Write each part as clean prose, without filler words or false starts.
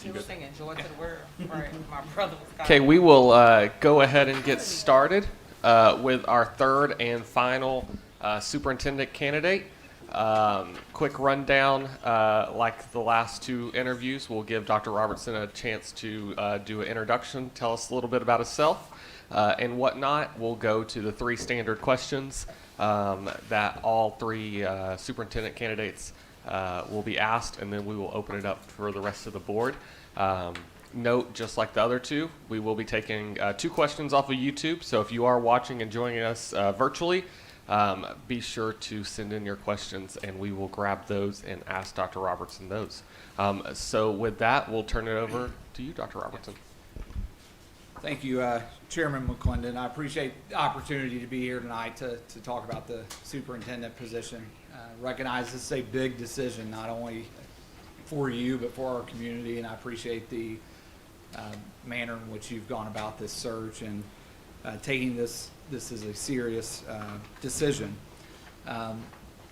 She was singing Joy to the World. Right. My brother was kind Okay, we will go ahead and get started with our third and final superintendent candidate. Quick rundown, like the last two interviews, we'll give Dr. Robertson a chance to do an introduction, tell us a little bit about himself and whatnot. We'll go to the three standard questions that all three superintendent candidates will be asked, and then we will open it up for the rest of the board. Note, just like the other two, we will be taking two questions off of YouTube. So if you are watching and joining us virtually, be sure to send in your questions and we will grab those and ask Dr. Robertson those. So with that, we'll turn it over to you, Dr. Robertson. Thank you, Chairman McClendon. I appreciate the opportunity to be here tonight to talk about the superintendent position. Recognize this is a big decision, not only for you, but for our community, and I appreciate the manner in which you've gone about this search and taking this as a serious decision.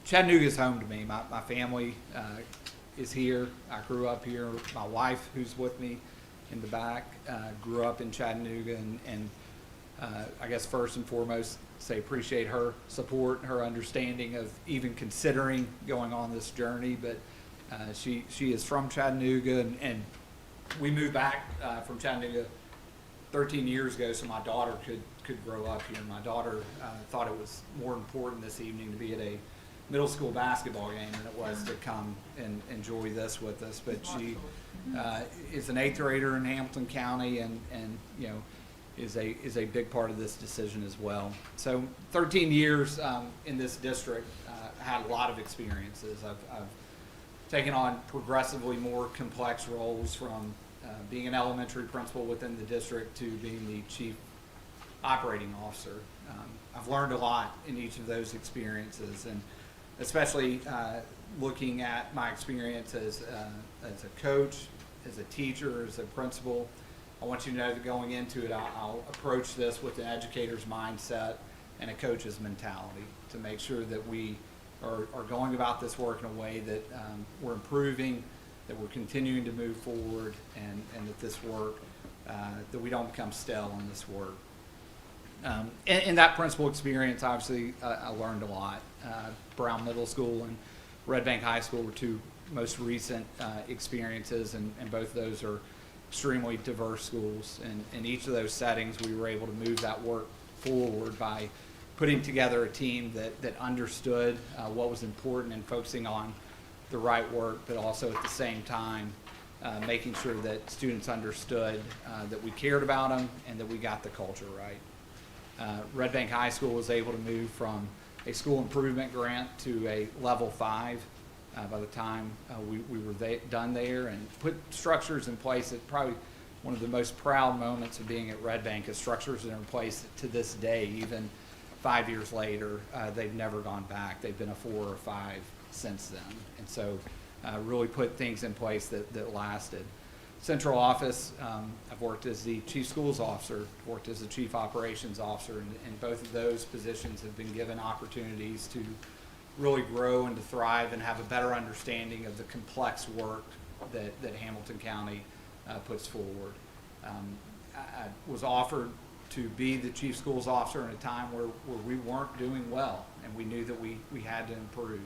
Chattanooga is home to me. My family is here. I grew up here. My wife, who's with me in the back, grew up in Chattanooga, and I guess first and foremost, appreciate her support, her understanding of even considering going on this journey. But she is from Chattanooga, and we moved back from Chattanooga 13 years ago so my daughter could grow up here. My daughter thought it was more important this evening to be at a middle school basketball game than it was to come and enjoy this with us. But she is an 8th grader in Hamilton County, and you know, is a big part of this decision as well. So 13 years in this district, had a lot of experiences. I've taken on progressively more complex roles, from being an elementary principal within the district to being the chief operating officer. I've learned a lot in each of those experiences, and especially looking at my experience as a coach, as a teacher, as a principal. I want you to know that going into it, I'll approach this with an educator's mindset and a coach's mentality to make sure that we are going about this work in a way that we're improving, that we're continuing to move forward, and that this work, that we don't become stale in this work. In that principal experience, obviously, I learned a lot. Brown Middle School and Red Bank High School were two most recent experiences, and both of those are extremely diverse schools. And in each of those settings, we were able to move that work forward by putting together a team that understood what was important and focusing on the right work, but also at the same time making sure that students understood that we cared about them and that we got the culture right. Red Bank High School was able to move from a school improvement grant to a level 5 by the time we were done there, and put structures in place that probably one of the most proud moments of being at Red Bank is structures that are in place to this day, even 5 years later. They've never gone back. They've been a 4 or 5 since then. And so really put things in place that lasted. Central office, I've worked as the chief schools officer, worked as the chief operations officer, and both of those positions have been given opportunities to really grow and to thrive and have a better understanding of the complex work that Hamilton County puts forward. I was offered to be the chief schools officer in a time where we weren't doing well, and we knew that we had to improve.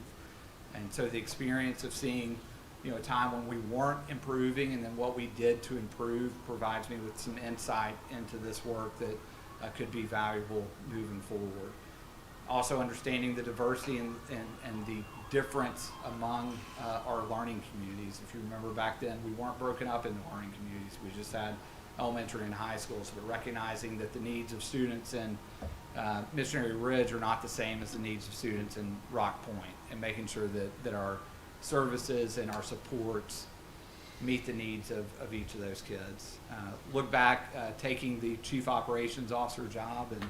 And so the experience of seeing, you know, a time when we weren't improving and then what we did to improve provides me with some insight into this work that could be valuable moving forward. Also understanding the diversity and the difference among our learning communities. If you remember back then, we weren't broken up into learning communities. We just had elementary and high schools, but recognizing that the needs of students in Missionary Ridge are not the same as the needs of students in Rock Point, and making sure that our services and our supports meet the needs of each of those kids. Look back, taking the chief operations officer job, and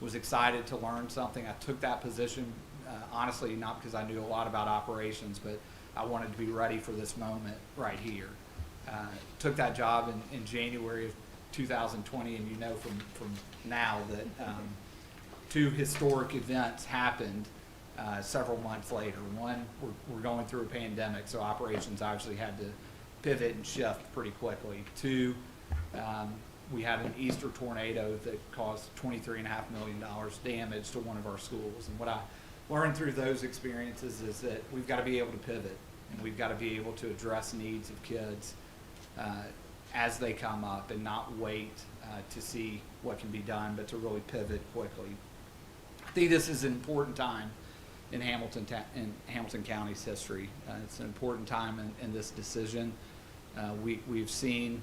was excited to learn something. I took that position, honestly, not because I knew a lot about operations, but I wanted to be ready for this moment right here. Took that job in January of 2020, and you know from now that two historic events happened several months later. One, we're going through a pandemic, so operations obviously had to pivot and shift pretty quickly. Two, we had an Easter tornado that caused $23.5 million damage to one of our schools. And what I learned through those experiences is that we've got to be able to pivot, and we've got to be able to address needs of kids as they come up, and not wait to see what can be done, but to really pivot quickly. I think this is an important time in Hamilton County's history. It's an important time in this decision. We've seen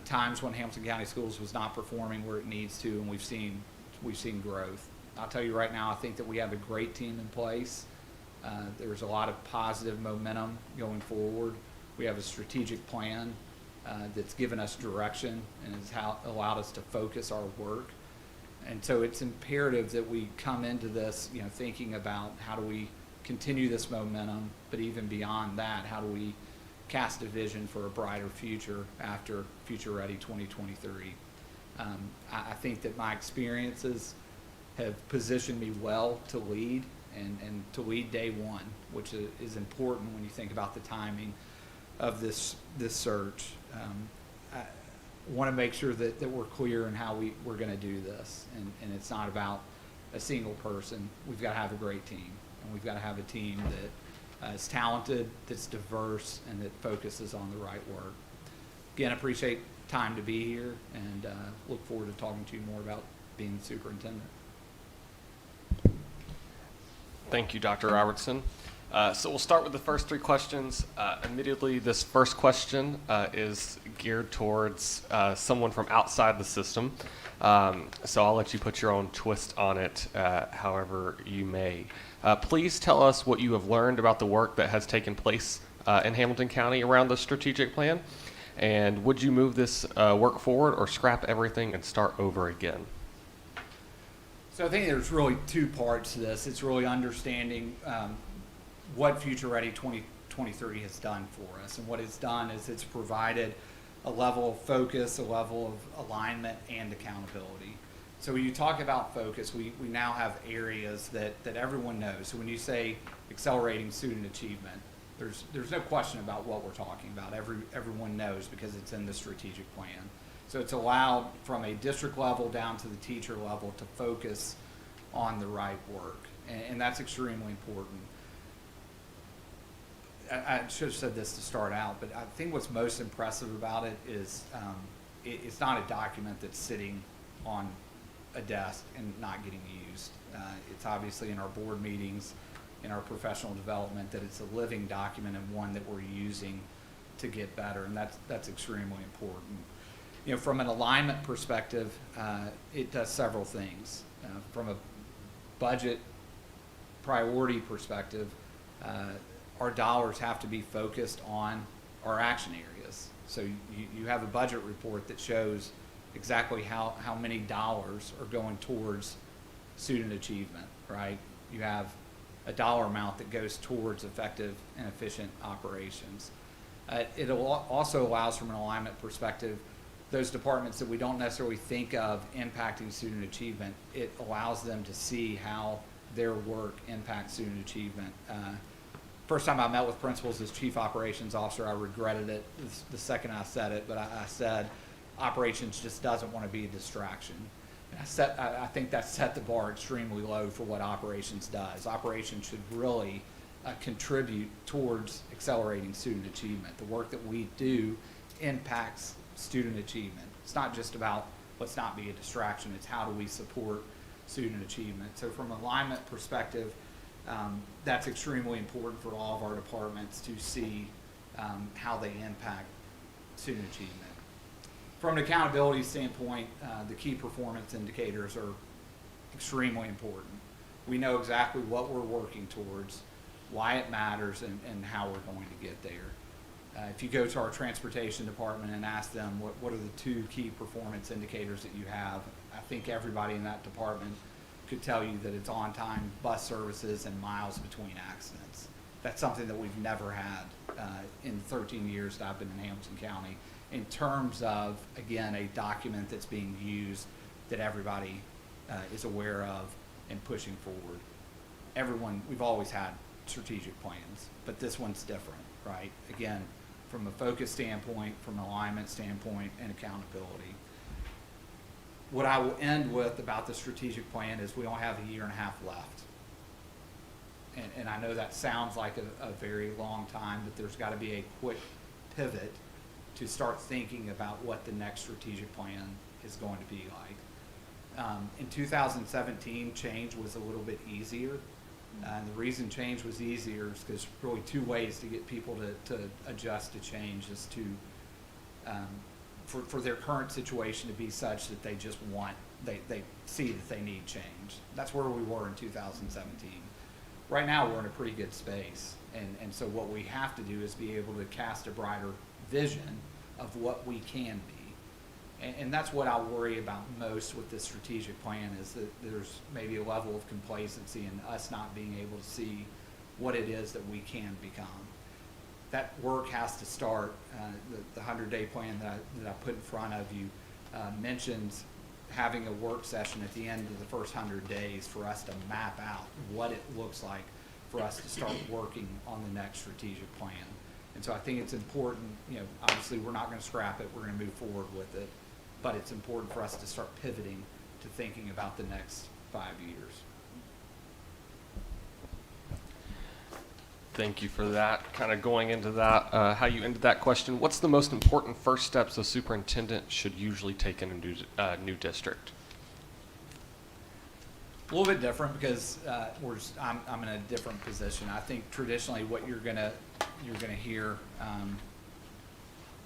times when Hamilton County Schools was not performing where it needs to, and we've seen growth. I'll tell you right now, I think that we have a great team in place. There's a lot of positive momentum going forward. We have a strategic plan that's given us direction and has allowed us to focus our work. And so it's imperative that we come into this, thinking about how do we continue this momentum, but even beyond that, how do we cast a vision for a brighter future after Future Ready 2023. I think that my experiences have positioned me well to lead and to lead day one, which is important when you think about the timing of this search. I want to make sure that we're clear in how we're going to do this, and it's not about a single person. We've got to have a great team, and we've got to have a team that is talented, that's diverse, and that focuses on the right work. Again, I appreciate time to be here, and look forward to talking to you more about being the superintendent. Thank you, Dr. Robertson. So we'll start with the first three questions. Immediately, this first question is geared towards someone from outside the system. So I'll let you put your own twist on it however you may. Please tell us what you have learned about the work that has taken place in Hamilton County around the strategic plan. And would you move this work forward or scrap everything and start over again? So I think there's really two parts to this. It's really understanding what Future Ready 2023 has done for us. And what it's done is it's provided a level of focus, a level of alignment, and accountability. So when you talk about focus, we now have areas that everyone knows. So when you say accelerating student achievement, there's no question about what we're talking about. Everyone knows because it's in the strategic plan. So it's allowed from a district level down to the teacher level to focus on the right work. And that's extremely important. I should have said this to start out, but I think what's most impressive about it is it's not a document that's sitting on a desk and not getting used. It's obviously in our board meetings, in our professional development, that it's a living document and one that we're using to get better, and that's extremely important. From an alignment perspective, it does several things. From a budget priority perspective, our dollars have to be focused on our action areas. So you have a budget report that shows exactly how many dollars are going towards student achievement, right? You have a dollar amount that goes towards effective and efficient operations. It also allows, from an alignment perspective, those departments that we don't necessarily think of impacting student achievement, it allows them to see how their work impacts student achievement. First time I met with principals as chief operations officer, I regretted it the second I said it, but I said operations just doesn't want to be a distraction. And I think that set the bar extremely low for what operations does. Operations should really contribute towards accelerating student achievement. The work that we do impacts student achievement. It's not just about let's not be a distraction, it's how do we support student achievement. So from an alignment perspective, that's extremely important for all of our departments to see how they impact student achievement. From an accountability standpoint, the key performance indicators are extremely important. We know exactly what we're working towards, why it matters, and how we're going to get there. If you go to our transportation department and ask them what are the two key performance indicators that you have, I think everybody in that department could tell you that it's on-time bus services and miles between accidents. That's something that we've never had in 13 years that I've been in Hamilton County, in terms of, again, a document that's being used that everybody is aware of and pushing forward. We've always had strategic plans, but this one's different, right? Again, from a focus standpoint, from an alignment standpoint, and accountability. What I will end with about the strategic plan is we only have a year and a half left. And I know that sounds like a very long time, but there's got to be a quick pivot to start thinking about what the next strategic plan is going to be like. In 2017, change was a little bit easier. And the reason change was easier is because really two ways to get people to adjust to change is to, for their current situation to be such that they just they see that they need change. That's where we were in 2017. Right now we're in a pretty good space. And so what we have to do is be able to cast a brighter vision of what we can be. And that's what I worry about most with this strategic plan, is that there's maybe a level of complacency in us not being able to see what it is that we can become. That work has to start. The 100-day plan that I put in front of you mentions having a work session at the end of the first 100 days for us to map out what it looks like for us to start working on the next strategic plan. And so I think it's important, obviously we're not going to scrap it, we're going to move forward with it, but it's important for us to start pivoting to thinking about the next 5 years. Thank you for that. Kind of going into that, how you ended that question, what's the most important first steps a superintendent should usually take in a new district? A little bit different because I'm in a different position. I think traditionally what you're gonna hear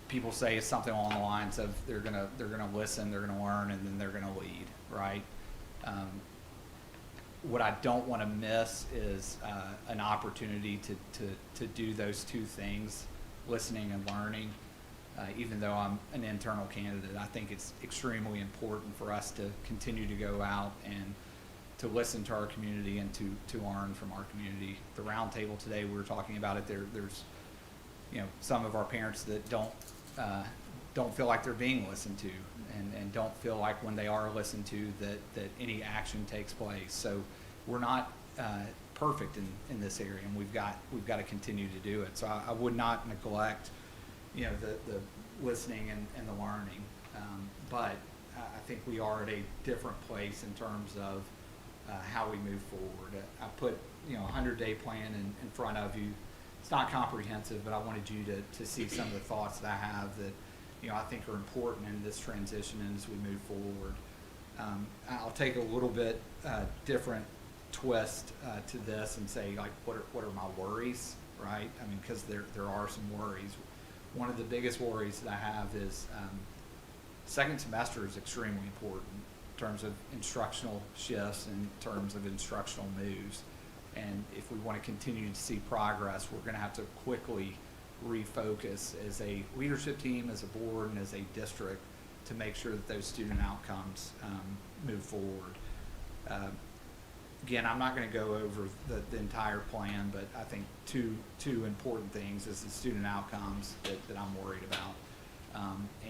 people say is something along the lines of they're gonna listen, they're gonna learn, and then they're gonna lead, right? What I don't want to miss is an opportunity to do those two things, listening and learning. Even though I'm an internal candidate, I think it's extremely important for us to continue to go out and to listen to our community and to learn from our community. The roundtable today, we were talking about it. There's some of our parents that don't feel like they're being listened to, and don't feel like when they are listened to that any action takes place. So we're not perfect in this area, and we've got to continue to do it. So I would not neglect the listening and the learning, but I think we are at a different place in terms of how we move forward. I put a 100-day plan in front of you. It's not comprehensive, but I wanted you to see some of the thoughts that I have that I think are important in this transition and as we move forward. I'll take a little bit different twist to this and say, like, what are my worries, right? I mean, because there are some worries. One of the biggest worries that I have is second semester is extremely important in terms of instructional shifts, in terms of instructional moves. And if we want to continue to see progress, we're going to have to quickly refocus as a leadership team, as a board, and as a district to make sure that those student outcomes move forward. Again, I'm not going to go over the entire plan, but I think two important things is the student outcomes that I'm worried about,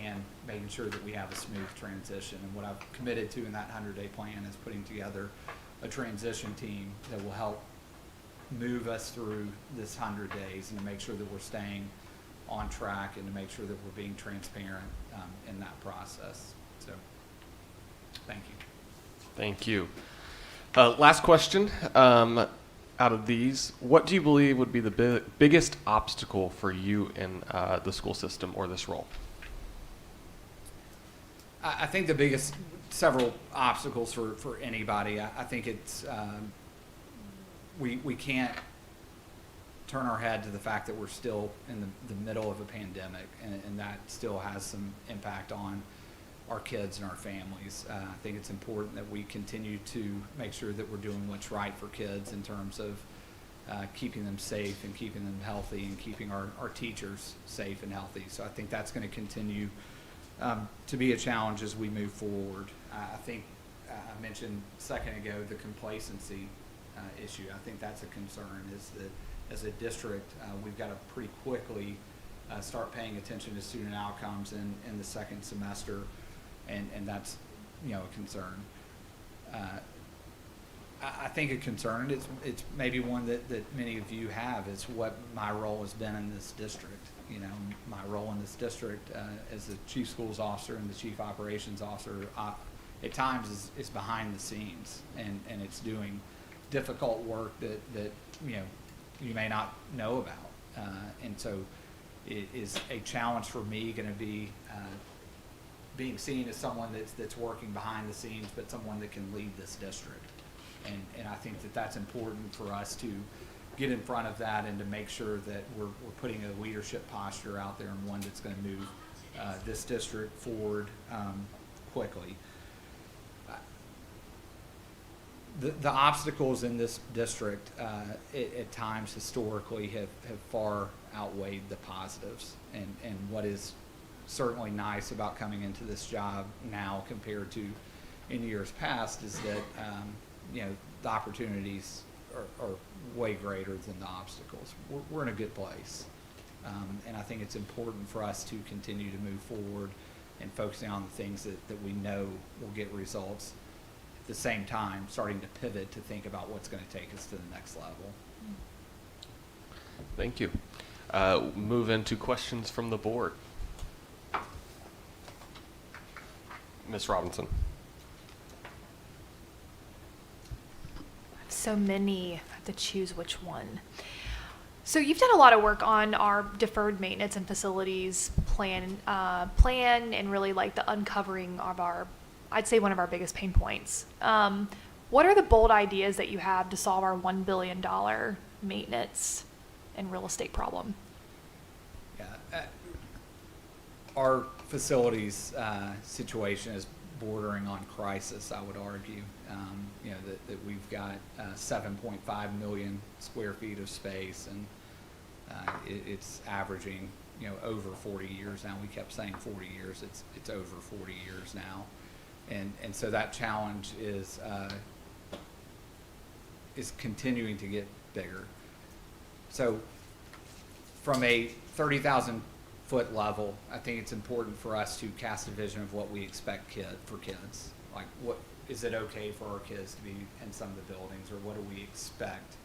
and making sure that we have a smooth transition. And what I've committed to in that 100-day plan is putting together a transition team that will help move us through this 100 days and to make sure that we're staying on track and to make sure that we're being transparent in that process. So, thank you. Thank you. Last question out of these. What do you believe would be the biggest obstacle for you in the school system or this role? I think the biggest, several obstacles for anybody. I think it's, we can't turn our head to the fact that we're still in the middle of a pandemic, and that still has some impact on our kids and our families. I think it's important that we continue to make sure that we're doing what's right for kids in terms of keeping them safe and keeping them healthy and keeping our teachers safe and healthy. So I think that's going to continue to be a challenge as we move forward. I think I mentioned a second ago the complacency issue. I think that's a concern, is that as a district we've got to pretty quickly start paying attention to student outcomes in the second semester, and that's a concern. I think a concern, it's maybe one that many of you have, is what my role has been in this district. you know, my role in this district as the chief schools officer and the chief operations officer at times is behind the scenes, and it's doing difficult work that you know, you may not know about. And so it is a challenge for me going to be being seen as someone that's working behind the scenes, but someone that can lead this district. And I think that's important for us to get in front of that and to make sure that we're putting a leadership posture out there, and one that's going to move this district forward quickly. The obstacles in this district at times historically have far outweighed the positives, and what is certainly nice about coming into this job now compared to in years past is that you know, the opportunities are way greater than the obstacles. We're in a good place, and I think it's important for us to continue to move forward and focusing on the things that we know will get results. At the same time, starting to pivot to think about what's going to take us to the next level. Thank you. Move into questions from the board. Ms. Robinson. So many, I have to choose which one. So you've done a lot of work on our deferred maintenance and facilities plan and really like the uncovering of our, I'd say, one of our biggest pain points. What are the bold ideas that you have to solve our $1 billion maintenance and real estate problem? Yeah, our facilities situation is bordering on crisis, I would argue. You know, that we've got 7.5 million square feet of space, and it's averaging, you know, over 40 years now. We kept saying 40 years. It's over 40 years now, and so that challenge is continuing to get bigger. So from a 30,000 foot level, I think it's important for us to cast a vision of what we expect for kids. Like, what is it okay for our kids to be in some of the buildings, or what do we expect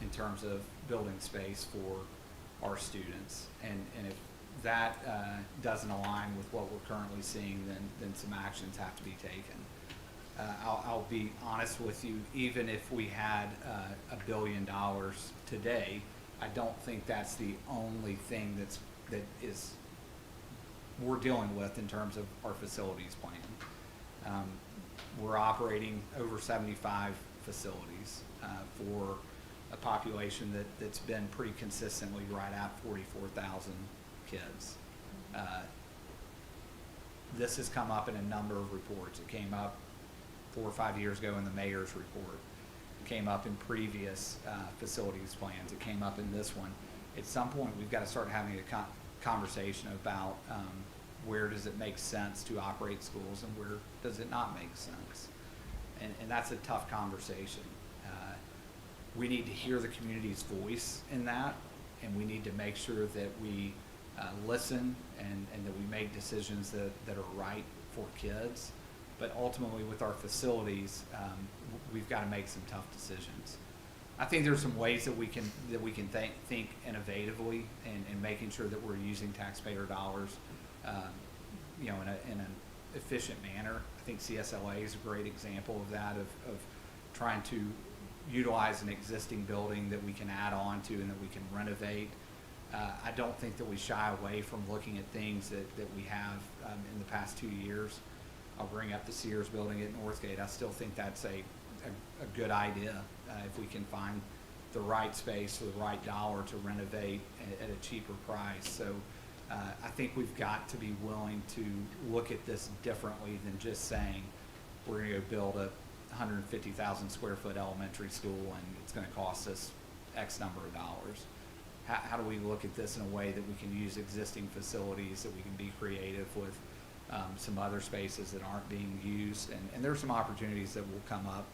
in terms of building space for our students? And if that doesn't align with what we're currently seeing, then some actions have to be taken. I'll be honest with you, even if we had $1 billion today, I don't think that's the only thing that we're dealing with in terms of our facilities plan. We're operating over 75 facilities for a population that's been pretty consistently right at 44,000 kids. This has come up in a number of reports. It came up 4 or 5 years ago in the mayor's report. It came up in previous facilities plans. It came up in this one. At some point, we've got to start having a conversation about where does it make sense to operate schools and where does it not make sense. And that's a tough conversation. We need to hear the community's voice in that, and we need to make sure that we listen and that we make decisions that are right for kids. But ultimately, with our facilities, we've got to make some tough decisions. I think there's some ways that we can think innovatively and making sure that we're using taxpayer dollars, you know, in an efficient manner. I think CSLA is a great example of that, of trying to utilize an existing building that we can add on to and that we can renovate. I don't think that we shy away from looking at things that we have in the past 2 years. I'll bring up the Sears building at Northgate. I still think that's a good idea if we can find the right space for the right dollar to renovate at a cheaper price. So I think we've got to be willing to look at this differently than just saying we're going to go build a 150,000 square foot elementary school and it's going to cost us X number of dollars. How do we look at this in a way that we can use existing facilities, that we can be creative with some other spaces that aren't being used? And there's some opportunities that will come up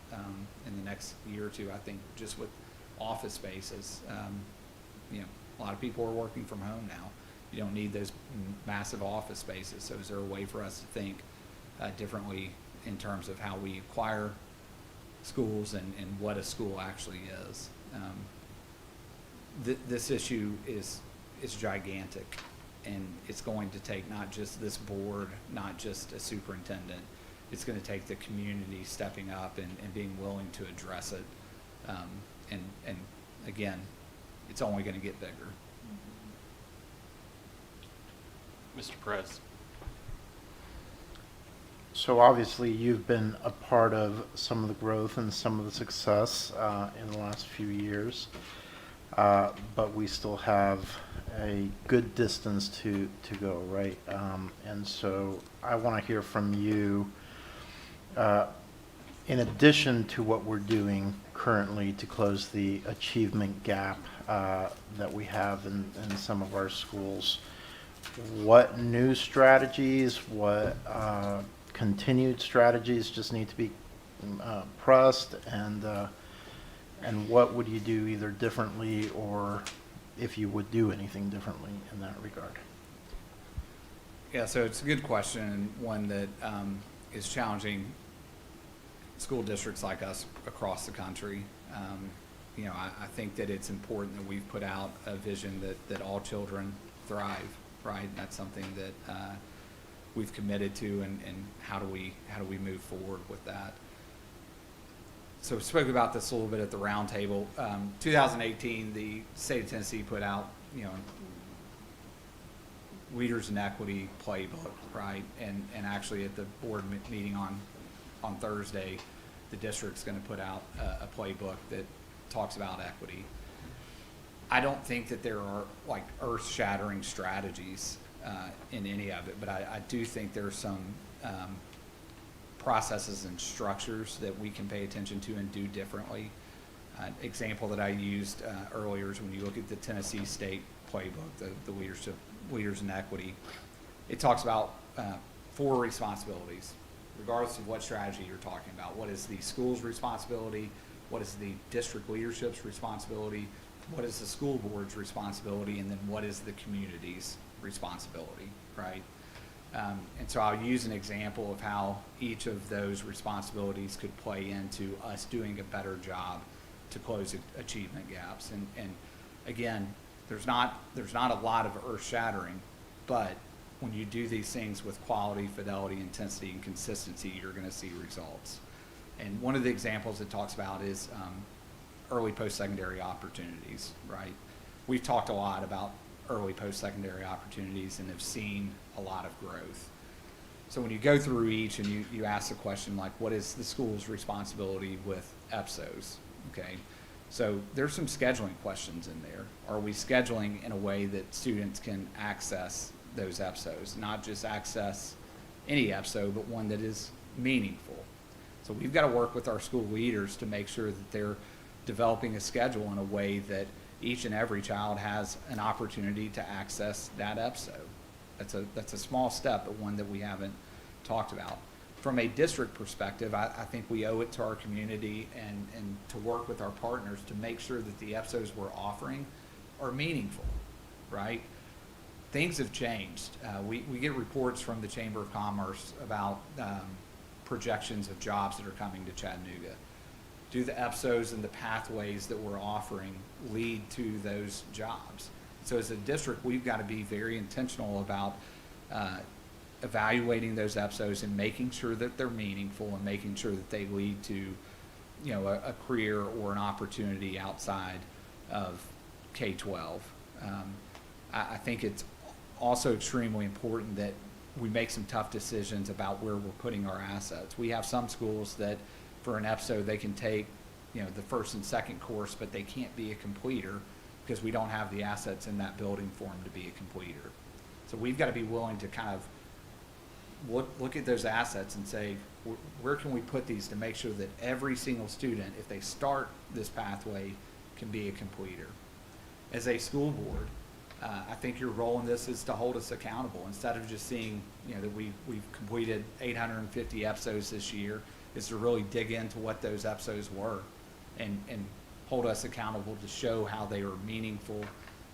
in the next year or two, I think, just with office spaces. You know, a lot of people are working from home now. You don't need those massive office spaces. So is there a way for us to think differently in terms of how we acquire schools and what a school actually is? This issue is is gigantic, and it's going to take not just this board, not just a superintendent. It's going to take the community stepping up and being willing to address it. And again, it's only going to get bigger. Mr. Perez. So obviously you've been a part of some of the growth and some of the success in the last few years, but we still have a good distance to go, right? And so I want to hear from you, in addition to what we're doing currently to close the achievement gap that we have in some of our schools, what new strategies, what continued strategies just need to be pressed, and what would you do either differently, or if you would do anything differently in that regard? Yeah, so it's a good question, and one that is challenging school districts like us across the country. I think that it's important that we've put out a vision that all children thrive, right? And that's something that we've committed to, and how do we move forward with that? So we spoke about this a little bit at the roundtable. 2018, the state of Tennessee put out, Leaders in Equity playbook, right? And actually at the board meeting on Thursday, the district's going to put out a playbook that talks about equity. I don't think that there are like earth-shattering strategies in any of it, but I do think there are some processes and structures that we can pay attention to and do differently. An example that I used earlier is when you look at the Tennessee State playbook, the Leaders in Equity, it talks about 4 responsibilities, regardless of what strategy you're talking about. What is the school's responsibility? What is the district leadership's responsibility? What is the school board's responsibility? And then what is the community's responsibility, right? And so I'll use an example of how each of those responsibilities could play into us doing a better job to close achievement gaps. And again, there's not a lot of earth-shattering, but when you do these things with quality, fidelity, intensity, and consistency, you're going to see results. And one of the examples it talks about is early post-secondary opportunities, right? We've talked a lot about early post-secondary opportunities and have seen a lot of growth. So when you go through each and you ask the question, like, what is the school's responsibility with EPSOs, okay? So there's some scheduling questions in there. Are we scheduling in a way that students can access those EPSOs, not just access any EPSO, but one that is meaningful? So we've got to work with our school leaders to make sure that they're developing a schedule in a way that each and every child has an opportunity to access that EPSO. That's a small step, but one that we haven't talked about. From a district perspective, I think we owe it to our community and to work with our partners to make sure that the EPSOs we're offering are meaningful, right? Things have changed. We get reports from the Chamber of Commerce about projections of jobs that are coming to Chattanooga. Do the EPSOs and the pathways that we're offering lead to those jobs? So as a district, we've got to be very intentional about evaluating those EPSOs and making sure that they're meaningful and making sure that they lead to, a career or an opportunity outside of K-12. I think it's also extremely important that we make some tough decisions about where we're putting our assets. We have some schools that for an EPSO they can take, the first and second course, but they can't be a completer because we don't have the assets in that building for them to be a completer. So we've got to be willing to kind of look at those assets and say, where can we put these to make sure that every single student, if they start this pathway, can be a completer. As a school board, I think your role in this is to hold us accountable instead of just seeing, that we've completed 850 EPSOs this year, is to really dig into what those EPSOs were and hold us accountable to show how they are meaningful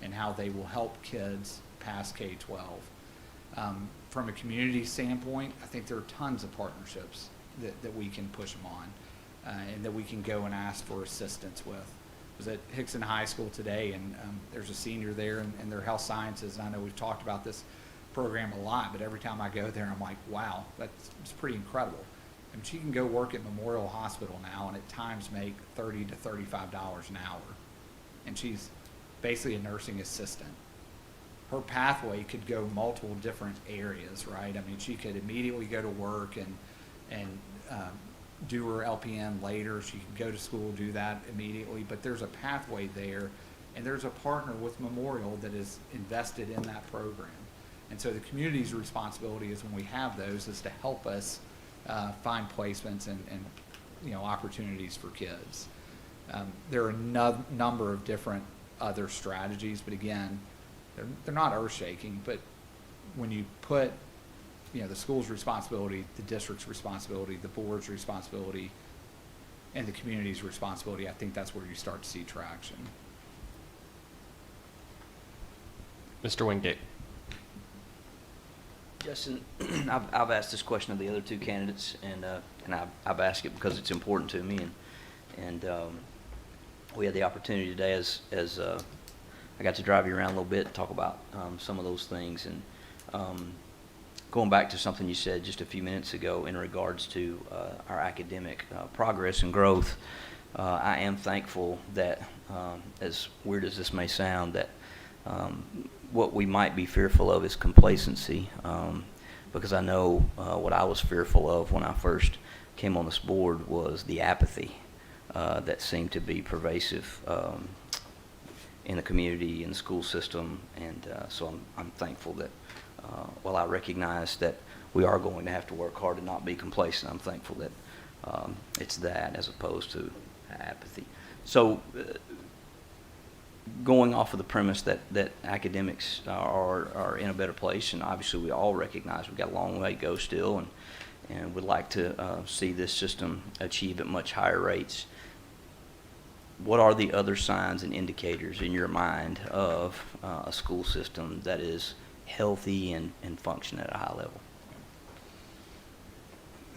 and how they will help kids pass K-12. From a community standpoint, I think there are tons of partnerships that we can push them on and that we can go and ask for assistance with. was at Hickson High School today, and there's a senior there in their health sciences, and I know we've talked about this program a lot, but every time I go there, I'm like, wow, it's pretty incredible. And she can go work at Memorial Hospital now and at times make $30 to $35 an hour. And she's basically a nursing assistant. Her pathway could go multiple different areas, right? I mean, she could immediately go to work and do her LPN later. She could go to school, do that immediately, but there's a pathway there, and there's a partner with Memorial that is invested in that program. And so the community's responsibility is, when we have those, is to help us find placements and opportunities for kids. There are a number of different other strategies, but again, they're not earth-shaking. But when you put the school's responsibility, the district's responsibility, the board's responsibility, and the community's responsibility, I think that's where you start to see traction. Mr. Wingate. Justin, I've asked this question of the other two candidates, and I've asked it because it's important to me, and we had the opportunity today as I got to drive you around a little bit and talk about some of those things, and going back to something you said just a few minutes ago in regards to our academic progress and growth. I am thankful that, as weird as this may sound, that what we might be fearful of is complacency, because I know what I was fearful of when I first came on this board was the apathy that seemed to be pervasive in the community, in the school system, and so I'm thankful that while I recognize that we are going to have to work hard and not be complacent, I'm thankful that it's that as opposed to apathy. So going off of the premise that academics are in a better place, and obviously we all recognize we've got a long way to go still, and would like to see this system achieve at much higher rates. What are the other signs and indicators in your mind of a school system that is healthy and function at a high level?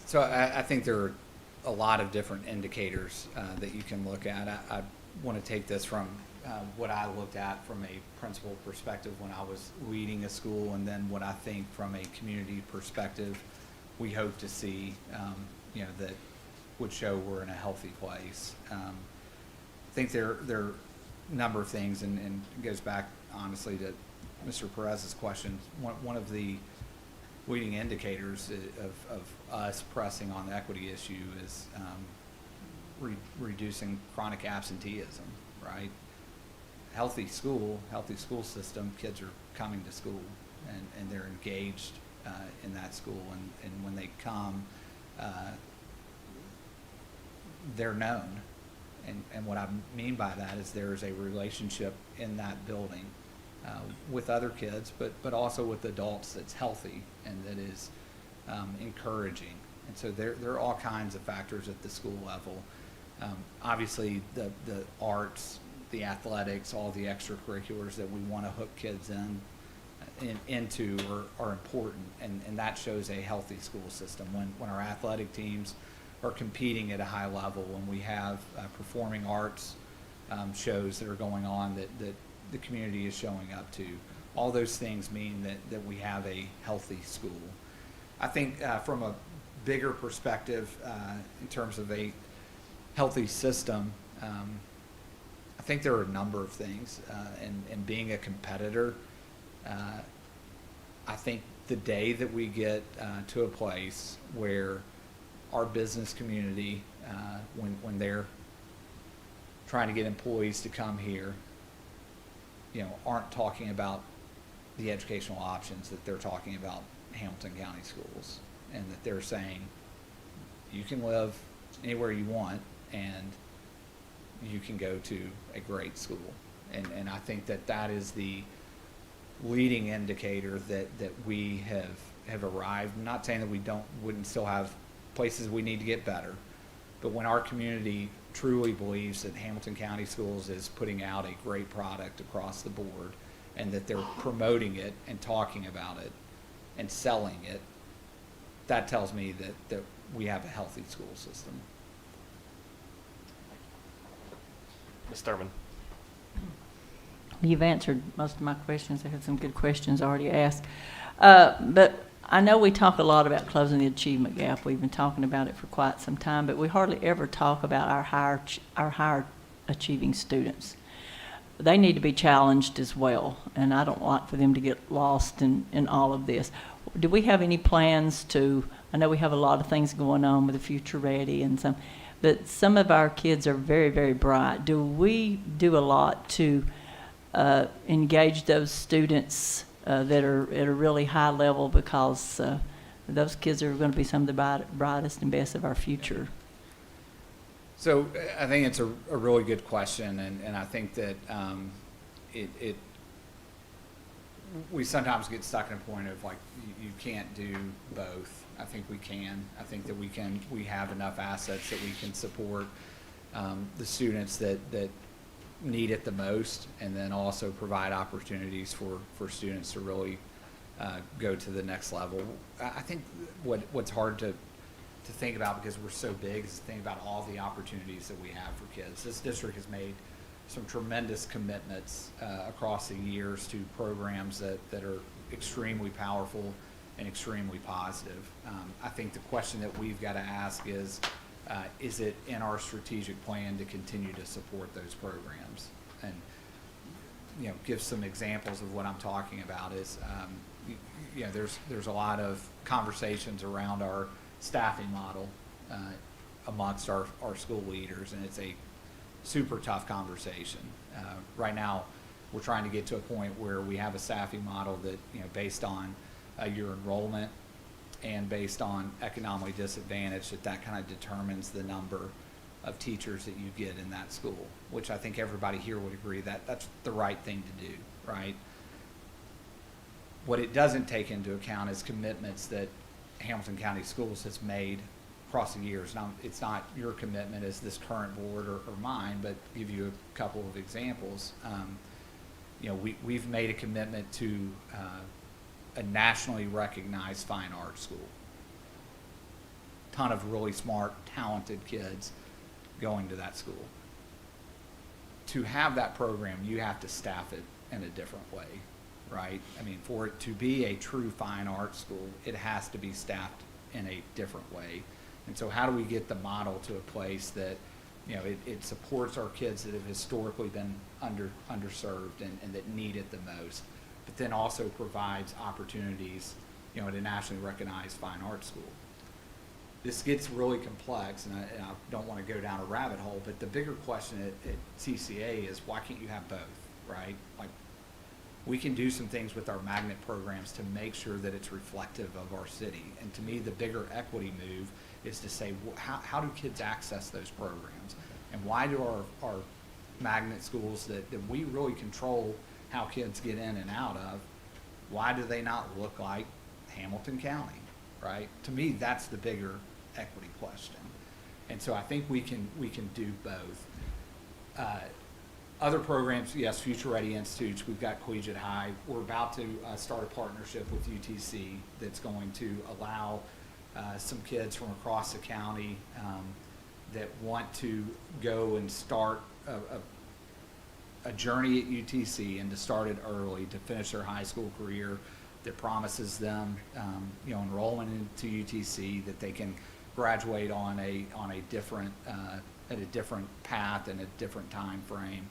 So I think there are a lot of different indicators that you can look at. I want to take this from what I looked at from a principal perspective when I was leading a school, and then what I think from a community perspective we hope to see, that would show we're in a healthy place. I think there are a number of things, and it goes back honestly to Mr. Perez's question. One of the leading indicators of us pressing on the equity issue is reducing chronic absenteeism, right? Healthy school system, kids are coming to school and they're engaged in that school, and when they come, they're known. And what I mean by that is there is a relationship in that building with other kids, but also with adults that's healthy and that is encouraging. And so there are all kinds of factors at the school level. Obviously, the arts, the athletics, all the extracurriculars that we want to hook kids into are important, and that shows a healthy school system. When our athletic teams are competing at a high level, when we have performing arts shows that are going on that the community is showing up to, all those things mean that we have a healthy school. I think from a bigger perspective, in terms of a healthy system, I think there are a number of things, and being a competitor, I think the day that we get to a place where our business community, when they're trying to get employees to come here, aren't talking about the educational options, that they're talking about Hamilton County schools, and that they're saying you can live anywhere you want and you can go to a great school. And I think that is the leading indicator that we have arrived. I'm not saying that we wouldn't still have places we need to get better, but when our community truly believes that Hamilton County Schools is putting out a great product across the board, and that they're promoting it and talking about it and selling it, that tells me that we have a healthy school system. Ms. Thurman. You've answered most of my questions. I had some good questions already asked. But I know we talk a lot about closing the achievement gap. We've been talking about it for quite some time, but we hardly ever talk about our higher achieving students. They need to be challenged as well, and I don't want for them to get lost in all of this. Do we have any plans to, I know we have a lot of things going on with the Future Ready and some, but some of our kids are very, very bright. Do we do a lot to engage those students that are at a really high level, because those kids are going to be some of the brightest and best of our future? So I think it's a really good question, and I think that we sometimes get stuck in a point of like you can't do both. I think we can. I think that we have enough assets that we can support the students that need it the most, and then also provide opportunities for students to really go to the next level. I think what's hard to think about, because we're so big, is to think about all the opportunities that we have for kids. This district has made some tremendous commitments across the years to programs that are extremely powerful and extremely positive. I think the question that we've got to ask is it in our strategic plan to continue to support those programs? And give some examples of what I'm talking about is there's a lot of conversations around our staffing model amongst our school leaders, and it's a super tough conversation. Right now, we're trying to get to a point where we have a staffing model that, based on your enrollment and based on economically disadvantaged, that kind of determines the number of teachers that you get in that school, which I think everybody here would agree that that's the right thing to do, right? What it doesn't take into account is commitments that Hamilton County Schools has made across the years. Now, it's not your commitment as this current board or mine, but give you a couple of examples. We've made a commitment to a nationally recognized fine arts school. Ton of really smart, talented kids going to that school. To have that program, you have to staff it in a different way, right? I mean, for it to be a true fine arts school, it has to be staffed in a different way. And so how do we get the model to a place that, it supports our kids that have historically been underserved and that need it the most, but then also provides opportunities, at a nationally recognized fine arts school? This gets really complex, and I don't want to go down a rabbit hole, but the bigger question at CCA is, why can't you have both, right? Like, we can do some things with our magnet programs to make sure that it's reflective of our city. And to me, the bigger equity move is to say, how do kids access those programs? And why do our magnet schools that we really control how kids get in and out of, why do they not look like Hamilton County, right? To me, that's the bigger equity question. And so I think we can do both. Other programs, yes, Future Ready Institutes. We've got Collegiate High. We're about to start a partnership with UTC that's going to allow some kids from across the county that want to go and start a journey at UTC, and to start it early, to finish their high school career, that promises them enrollment into UTC, that they can graduate on a different at a different path and a different time frame,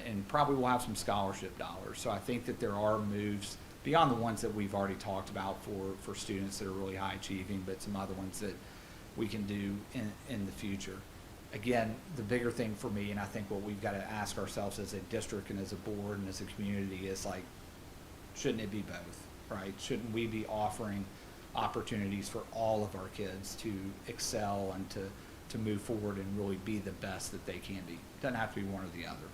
and probably will have some scholarship dollars. So I think that there are moves beyond the ones that we've already talked about for students that are really high achieving, but some other ones that we can do in the future. Again, the bigger thing for me, and I think what we've got to ask ourselves as a district and as a board and as a community, is like, shouldn't it be both, right? Shouldn't we be offering opportunities for all of our kids to excel and to move forward and really be the best that they can be? It doesn't have to be one or the other.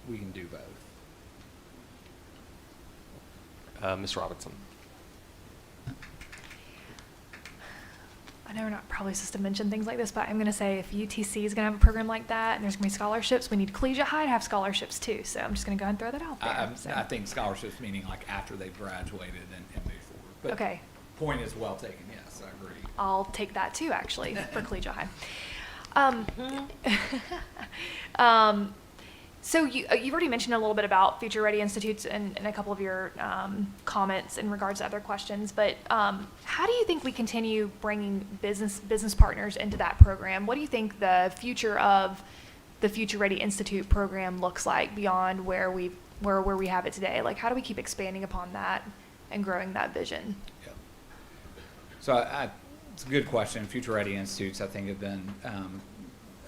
We can do both. Ms. Robertson. I know we're not probably supposed to mention things like this, but I'm going to say if UTC is going to have a program like that and there's going to be scholarships, we need Collegiate High to have scholarships too. So I'm just going to go ahead and throw that out there. I think scholarships meaning like after they've graduated and move forward. But Okay. Point is well taken. Yes, I agree. I'll take that too, actually, for Collegiate High. So you've already mentioned a little bit about Future Ready Institutes in a couple of your comments in regards to other questions, but how do you think we continue bringing business partners into that program? What do you think the future of the Future Ready Institute program looks like beyond where we have it today? Like, how do we keep expanding upon that and growing that vision? Yeah. So it's a good question. Future Ready Institutes, I think, have been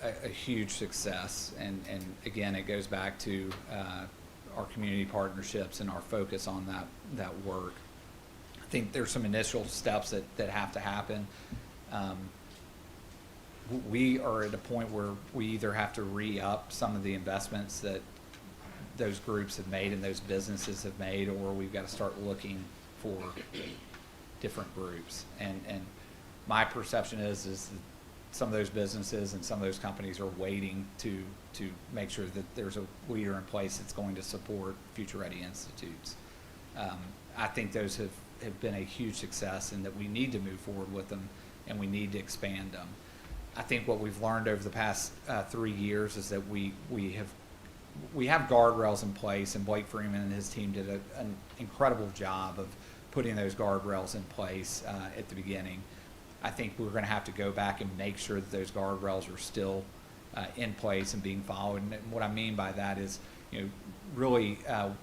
a huge success, and again, it goes back to our community partnerships and our focus on that work. I think there's some initial steps that have to happen. We are at a point where we either have to re-up some of the investments that those groups have made and those businesses have made, or we've got to start looking for different groups. And my perception is that some of those businesses and some of those companies are waiting to make sure that there's a leader in place that's going to support Future Ready Institutes. I think those have been a huge success, and that we need to move forward with them, and we need to expand them. I think what we've learned over the past 3 years is that we have guardrails in place, and Blake Freeman and his team did an incredible job of putting those guardrails in place at the beginning. I think we're going to have to go back and make sure that those guardrails are still in place and being followed. And what I mean by that is, really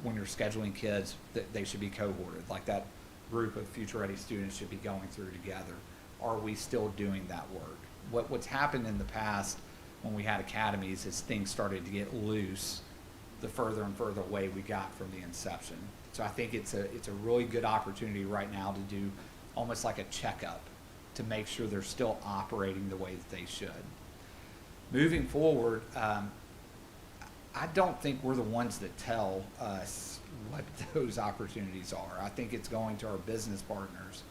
when you're scheduling kids, that they should be cohorted. Like, that group of Future Ready students should be going through together. Are we still doing that work? What's happened in the past when we had academies is things started to get loose the further and further away we got from the inception. So I think it's a really good opportunity right now to do almost like a checkup to make sure they're still operating the way that they should. Moving forward, I don't think we're the ones that tell us what those opportunities are. I think it's going to our business partners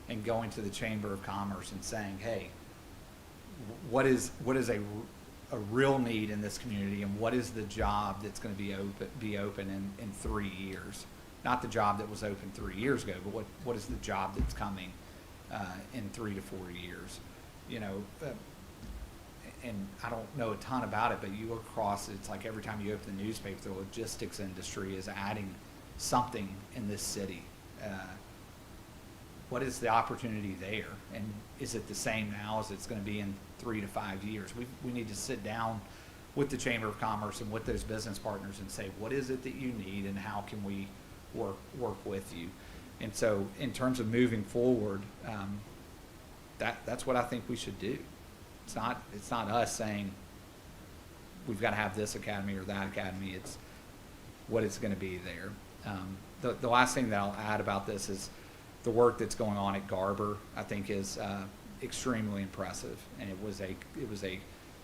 and going to the Chamber of Commerce and saying, hey, what is a real need in this community, and what is the job that's going to be open in 3 years? Not the job that was open 3 years ago, but what is the job that's coming in 3 to 4 years? And I don't know a ton about it, but you look across, it's like every time you open the newspaper, the logistics industry is adding something in this city. What is the opportunity there? And is it the same now as it's going to be in 3 to 5 years? We need to sit down with the Chamber of Commerce and with those business partners and say, what is it that you need, and how can we work with you? And so in terms of moving forward, that's what I think we should do. It's not us saying we've got to have this academy or that academy. It's what it's going to be there. The last thing that I'll add about this is the work that's going on at Garber, I think, is extremely impressive, and it was a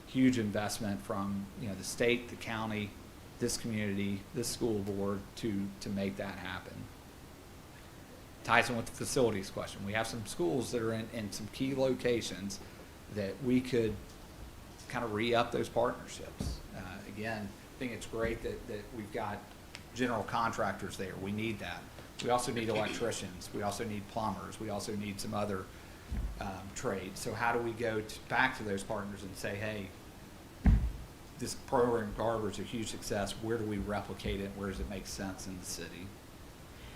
huge investment from the state, the county, this community, this school board to make that happen. Ties in with the facilities question. We have some schools that are in some key locations that we could kind of re-up those partnerships. Again, I think it's great that we've got general contractors there. We need that. We also need electricians. We also need plumbers. We also need some other trades. So how do we go back to those partners and say, hey, this program Garber is a huge success. Where do we replicate it? Where does it make sense in the city?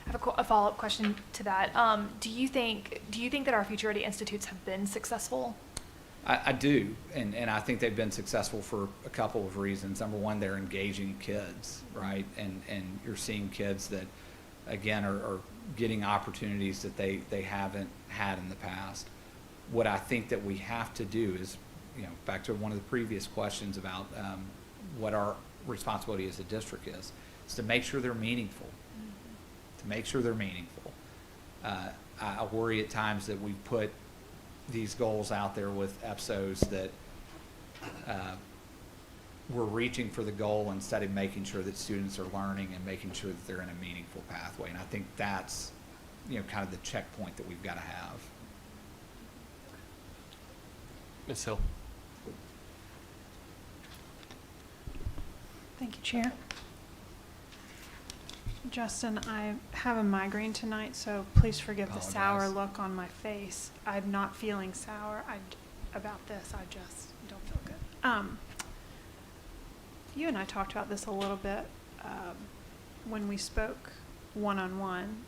I have a follow-up question to that. Do you think that our Future Ready Institutes have been successful? I do, and I think they've been successful for a couple of reasons. Number one, they're engaging kids, right? And you're seeing kids that, again, are getting opportunities that they haven't had in the past. What I think that we have to do is, back to one of the previous questions about what our responsibility as a district is to make sure they're meaningful. To make sure they're meaningful. I worry at times that we put these goals out there with EPSOs that we're reaching for the goal instead of making sure that students are learning and making sure that they're in a meaningful pathway. And I think that's, kind of the checkpoint that we've got to have. Ms. Hill. Thank you, Chair. Justin, I have a migraine tonight, so please forgive the sour Apologize. look on my face. I'm not feeling sour about this. I just don't feel good. you and I talked about this a little bit when we spoke one-on-one,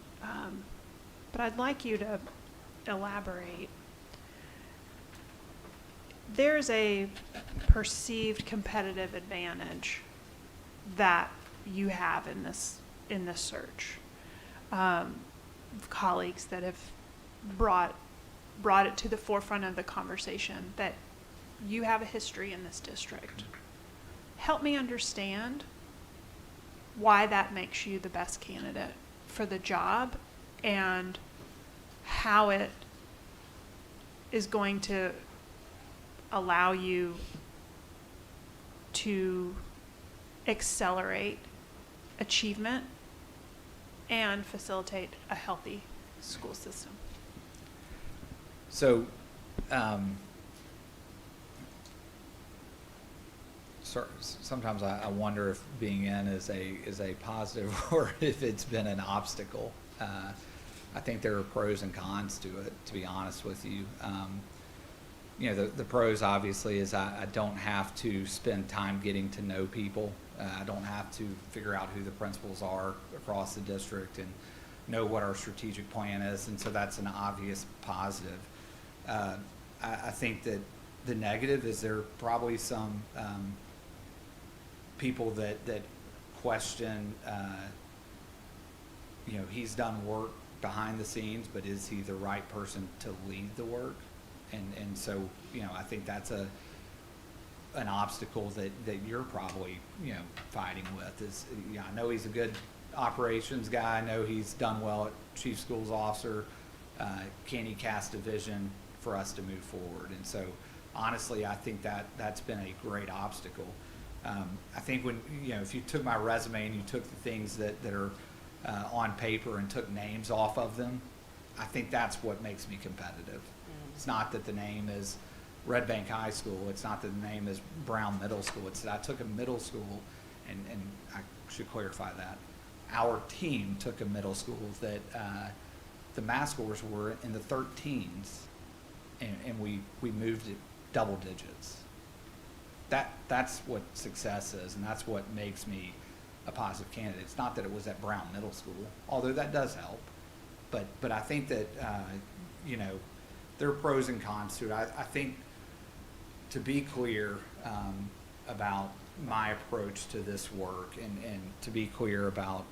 but I'd like you to elaborate. There's a perceived competitive advantage that you have in this search. Colleagues that have brought it to the forefront of the conversation that you have a history in this district. Help me understand why that makes you the best candidate for the job and how it is going to allow you to accelerate achievement and facilitate a healthy school system. So, sometimes I wonder if being in is a positive or if it's been an obstacle. I think there are pros and cons to it, to be honest with you. The pros obviously is I don't have to spend time getting to know people. I don't have to figure out who the principals are across the district and know what our strategic plan is, and so that's an obvious positive. I think that the negative is there are probably some people that question, he's done work behind the scenes, but is he the right person to lead the work? And so, I think that's an obstacle that you're probably, fighting with is, I know he's a good operations guy. I know he's done well at chief schools officer. Can he cast a vision for us to move forward? And so, honestly, I think that's been a great obstacle. I think when, if you took my resume and you took the things that are on paper and took names off of them, I think that's what makes me competitive. It's not that the name is Red Bank High School. It's not that the name is Brown Middle School. It's that I took a middle school, and I should clarify that. Our team took a middle school that the math scores were in the 13s, and we moved it double digits. That's what success is, and that's what makes me a positive candidate. It's not that it was at Brown Middle School, although that does help. But I think that, there are pros and cons to it. I think, to be clear about my approach to this work and to be clear about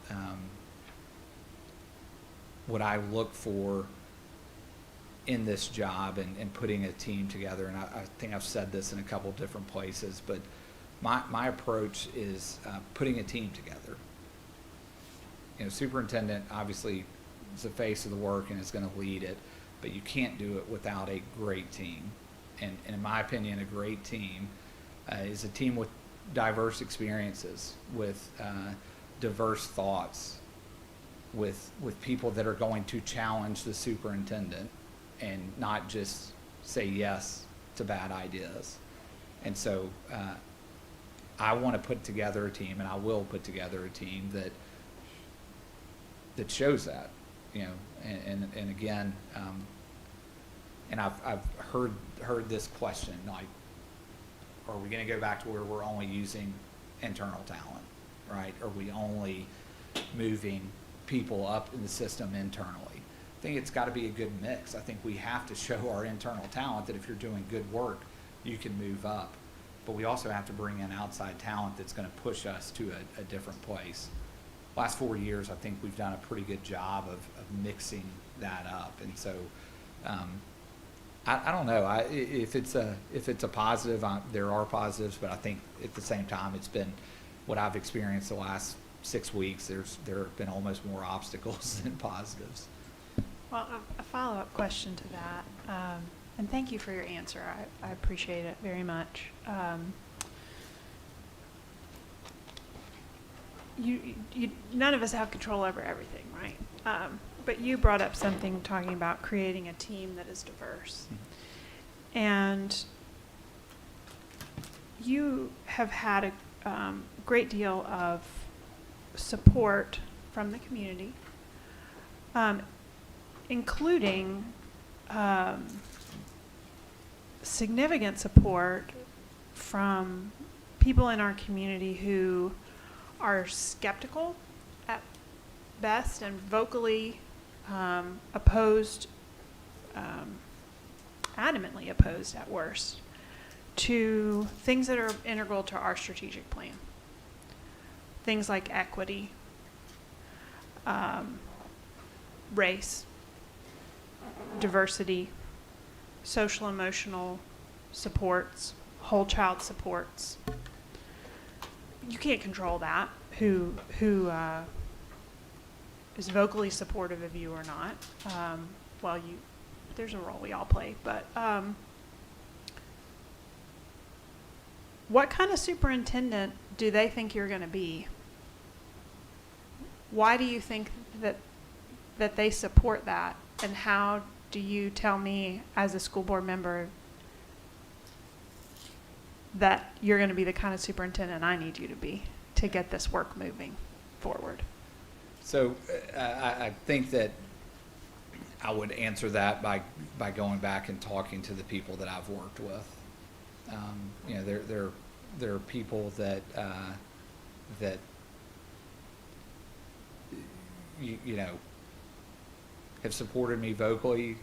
what I look for in this job and putting a team together, and I think I've said this in a couple different places, but my approach is putting a team together. Superintendent obviously is the face of the work and is going to lead it, but you can't do it without a great team. And in my opinion, a great team is a team with diverse experiences, with diverse thoughts, with people that are going to challenge the superintendent and not just say yes to bad ideas. And so I want to put together a team, and I will put together a team that shows that, and again, and I've heard this question, like, are we going to go back to where we're only using internal talent, right? Are we only moving people up in the system internally? I think it's got to be a good mix. I think we have to show our internal talent that if you're doing good work, you can move up. But we also have to bring in outside talent that's going to push us to a different place. Last 4 years, I think we've done a pretty good job of mixing that up. And so, I don't know. If it's a positive, there are positives, but I think at the same time, it's been what I've experienced the last 6 weeks. There have been almost more obstacles than positives. Well, a follow-up question to that, and thank you for your answer. I appreciate it very much. None of us have control over everything, right? But you brought up something talking about creating a team that is diverse. Mm-hmm. And you have had a great deal of support from the community, including significant support from people in our community who are skeptical at best and vocally opposed, adamantly opposed at worst, to things that are integral to our strategic plan. Things like equity, race, diversity, social emotional supports, whole child supports. You can't control that, who is vocally supportive of you or not. Well, there's a role we all play, but what kind of superintendent do they think you're going to be? Why do you think that they support that? And how do you tell me as a school board member that you're going to be the kind of superintendent I need you to be to get this work moving forward? So I think that I would answer that by going back and talking to the people that I've worked with. You know, there are people that you know, have supported me vocally,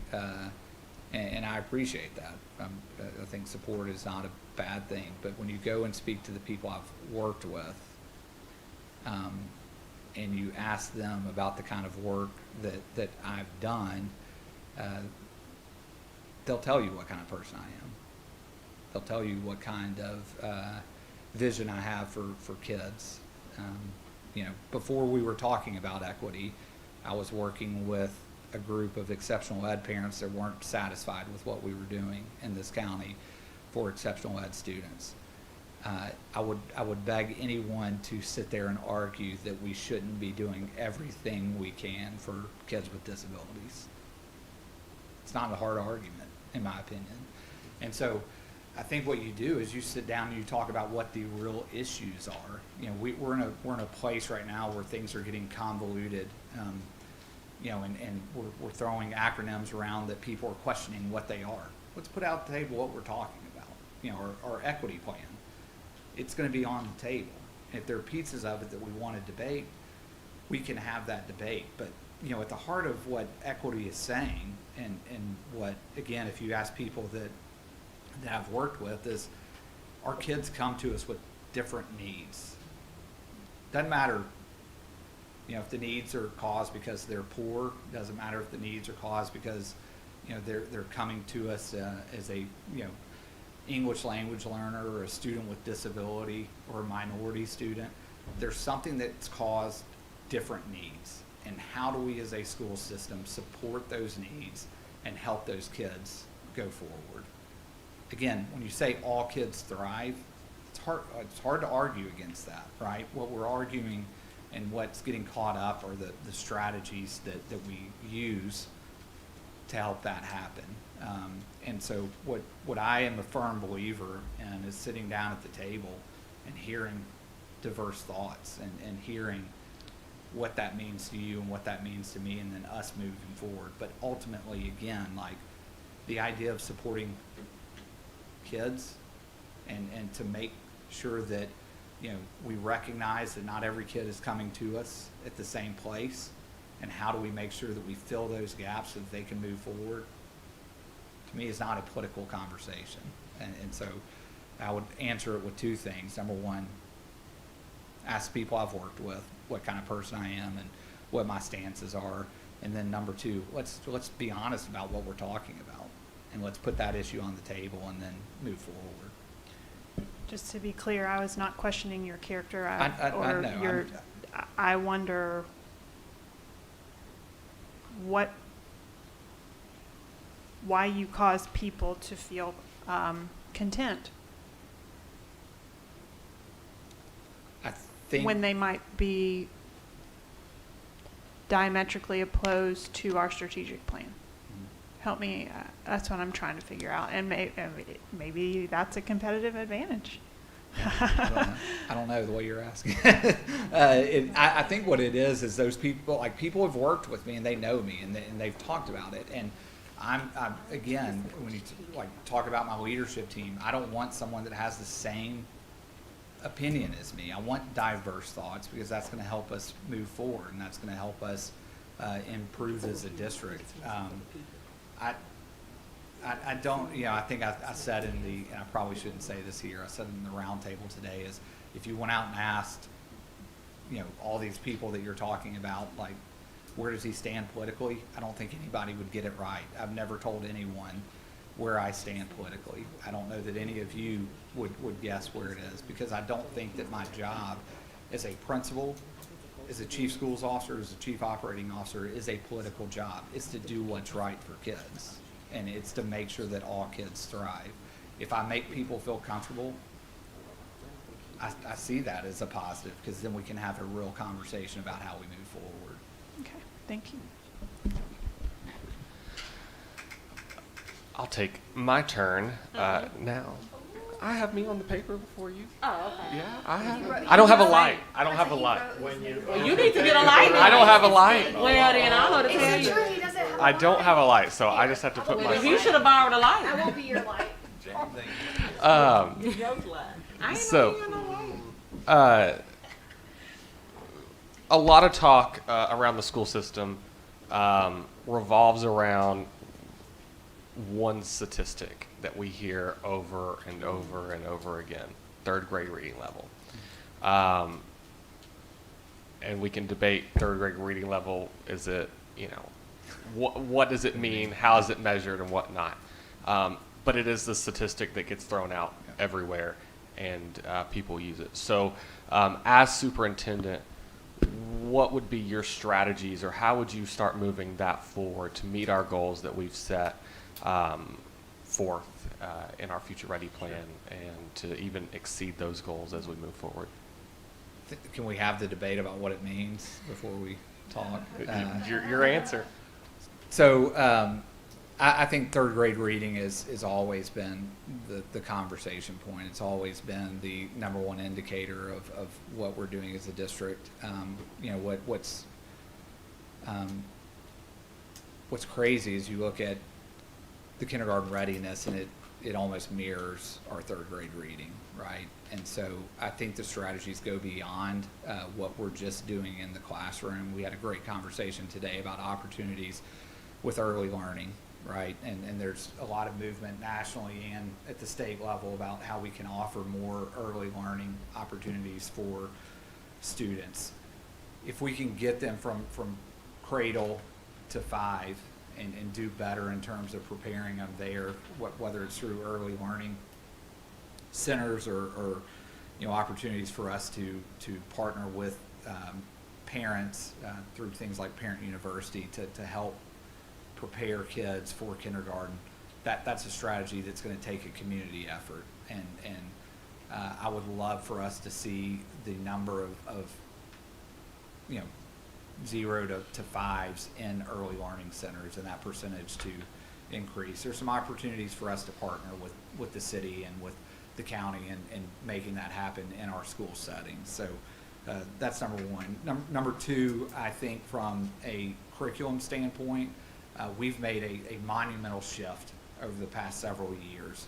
and I appreciate that. I think support is not a bad thing, but when you go and speak to the people I've worked with, and you ask them about the kind of work that I've done, they'll tell you what kind of person I am. They'll tell you what kind of vision I have for kids. You know, before we were talking about equity, I was working with a group of exceptional ed parents that weren't satisfied with what we were doing in this county for exceptional ed students. I would beg anyone to sit there and argue that we shouldn't be doing everything we can for kids with disabilities. It's not a hard argument, in my opinion. And so I think what you do is you sit down and you talk about what the real issues are. You know, we're in a place right now where things are getting convoluted, you know, and we're throwing acronyms around that people are questioning what they are. Let's put out the table what we're talking about. You know, our equity plan. It's going to be on the table. If there are pieces of it that we want to debate, we can have that debate. But, you know, at the heart of what equity is saying, and what, again, if you ask people that I've worked with, is our kids come to us with different needs. Doesn't matter, you know, if the needs are caused because they're poor. Doesn't matter if the needs are caused because, you know, they're coming to us as a, you know, English language learner or a student with disability or a minority student. There's something that's caused different needs. And how do we as a school system support those needs and help those kids go forward? Again, when you say all kids thrive, it's hard to argue against that, right? What we're arguing and what's getting caught up are the strategies that we use to help that happen. And so what I am a firm believer in is sitting down at the table and hearing diverse thoughts and hearing what that means to you and what that means to me, and then us moving forward. But ultimately, again, like the idea of supporting kids and to make sure that, you know, we recognize that not every kid is coming to us at the same place, and how do we make sure that we fill those gaps so that they can move forward, to me is not a political conversation. And so I would answer it with two things. Number one, ask people I've worked with what kind of person I am and what my stances are. And then number two, let's be honest about what we're talking about, and let's put that issue on the table and then move forward. Just to be clear, I was not questioning your character I or know, your. I wonder why you cause people to feel content I think when they might be diametrically opposed to our strategic plan. Help me. That's what I'm trying to figure out, and maybe that's a competitive advantage. I don't know the way you're asking. I think what it is those people, like people have worked with me and they know me and they've talked about it. And I'm again, when you talk about my leadership team, I don't want someone that has the same opinion as me. I want diverse thoughts because that's going to help us move forward and that's going to help us improve as a district. I don't, I think I said and I probably shouldn't say this here, I said in the roundtable today is if you went out and asked, all these people that you're talking about, like, where does he stand politically? I don't think anybody would get it right. I've never told anyone where I stand politically. I don't know that any of you would guess where it is because I don't think that my job as a principal, as a chief schools officer, as a chief operating officer is a political job. It's to do what's right for kids. And it's to make sure that all kids thrive. If I make people feel comfortable, I see that as a positive because then we can have a real conversation about how we move forward. Okay, thank you. I'll take my turn now. I have me on the paper before you. Oh, okay. Yeah, I have. I don't have a light. I don't have a light. Well, you need to get a light. I don't have a light. Well, then I know to tell Is it you. true he doesn't have a I don't have a light, so I just have to put Well, you my. should have borrowed a I light. won't be your light. Joe's light. I ain't So- know you had no light. A lot of talk around the school system revolves around one statistic that we hear over and over and over again: third grade reading level. And we can debate third grade reading level. Is it, what does it mean? How is it measured and whatnot? But it is the statistic that gets thrown out everywhere, and people use it. So, as superintendent, what would be your strategies, or how would you start moving that forward to meet our goals that we've set forth in our Future Ready plan, and to even exceed those goals as we move forward? Can we have the debate about what it means before we talk? Your answer. So I think third grade reading is always been the conversation point. It's always been the number one indicator of what we're doing as a district. What's crazy is you look at the kindergarten readiness and it almost mirrors our third grade reading, right? And so I think the strategies go beyond what we're just doing in the classroom. We had a great conversation today about opportunities with early learning, right? And there's a lot of movement nationally and at the state level about how we can offer more early learning opportunities for students. If we can get them from cradle to 5 and do better in terms of preparing them there, whether it's through early learning centers or opportunities for us to partner with parents through things like Parent University to help prepare kids for kindergarten. That's a strategy that's going to take a community effort, and I would love for us to see the number of 0 to 5s in early learning centers and that percentage to increase. There's some opportunities for us to partner with the city and with the county and making that happen in our school settings. So that's number one. Number two, I think from a curriculum standpoint, we've made a monumental shift over the past several years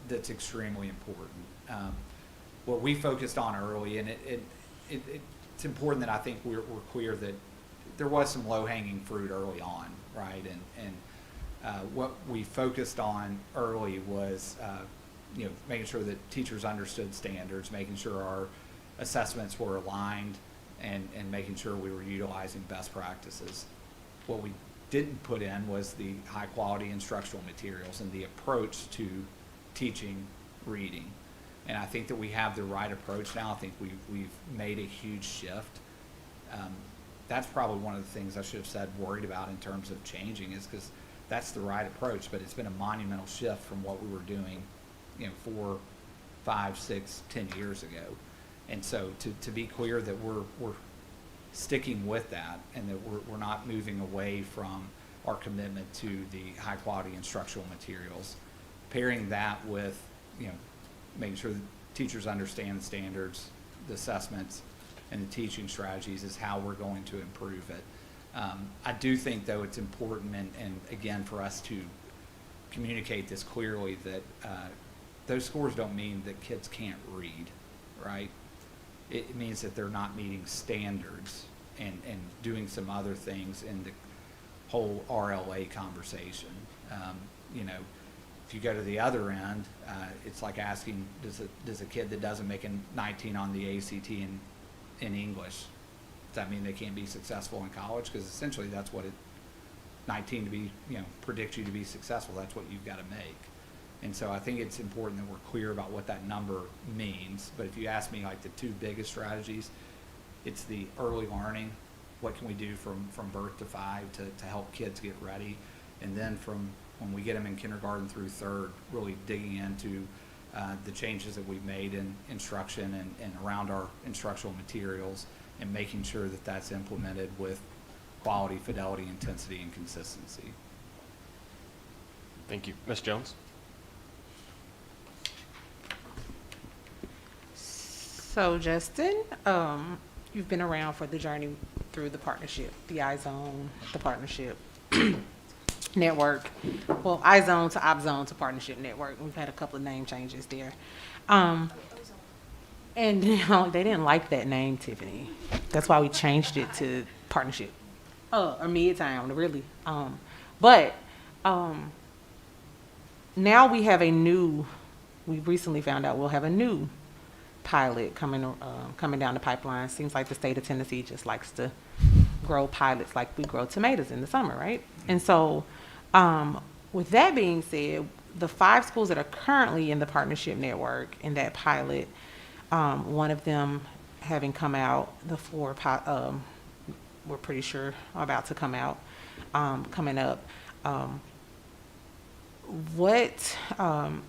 that's extremely important. What we focused on early, and it's important that I think we're clear that there was some low-hanging fruit early on, right? And what we focused on early was making sure that teachers understood standards, making sure our assessments were aligned, and making sure we were utilizing best practices. What we didn't put in was the high-quality instructional materials and the approach to teaching reading. And I think that we have the right approach now. I think we've made a huge shift. That's probably one of the things I should have said worried about in terms of changing, is because that's the right approach, but it's been a monumental shift from what we were doing 4, 5, 6, 10 years ago. And so to be clear that we're sticking with that and that we're not moving away from our commitment to the high quality instructional materials, pairing that with making sure that teachers understand the standards, the assessments, and the teaching strategies is how we're going to improve it. I do think, though, it's important, and again, for us to communicate this clearly, that those scores don't mean that kids can't read, right? It means that they're not meeting standards and doing some other things in the whole RLA conversation. You know, if you go to the other end, it's like asking, does a kid that doesn't make a 19 on the ACT in English, does that mean they can't be successful in college? Because essentially that's what 19 to be, you know, predict you to be successful. That's what you've got to make. And so I think it's important that we're clear about what that number means. But if you ask me, like, the two biggest strategies, it's the early learning. What can we do from birth to 5 to help kids get ready? And then from when we get them in kindergarten through 3rd, really digging into the changes that we've made in instruction and around our instructional materials, and making sure that that's implemented with quality, fidelity, intensity, and consistency. Thank you. Ms. Jones? So Justin, you've been around for the journey through the partnership, the iZone, the partnership network. Well, iZone to OpZone to partnership network. We've had a couple of name changes there. And you know, they didn't like that name, Tiffany. That's why we changed it to partnership. Or Midtown, really. But now we have we recently found out we'll have a new pilot coming down the pipeline. Seems like the state of Tennessee just likes to grow pilots like we grow tomatoes in the summer, right? And so with that being said, the 5 schools that are currently in the partnership network in that pilot, one of them having come out, the 4 we're pretty sure are about to come out, coming up. What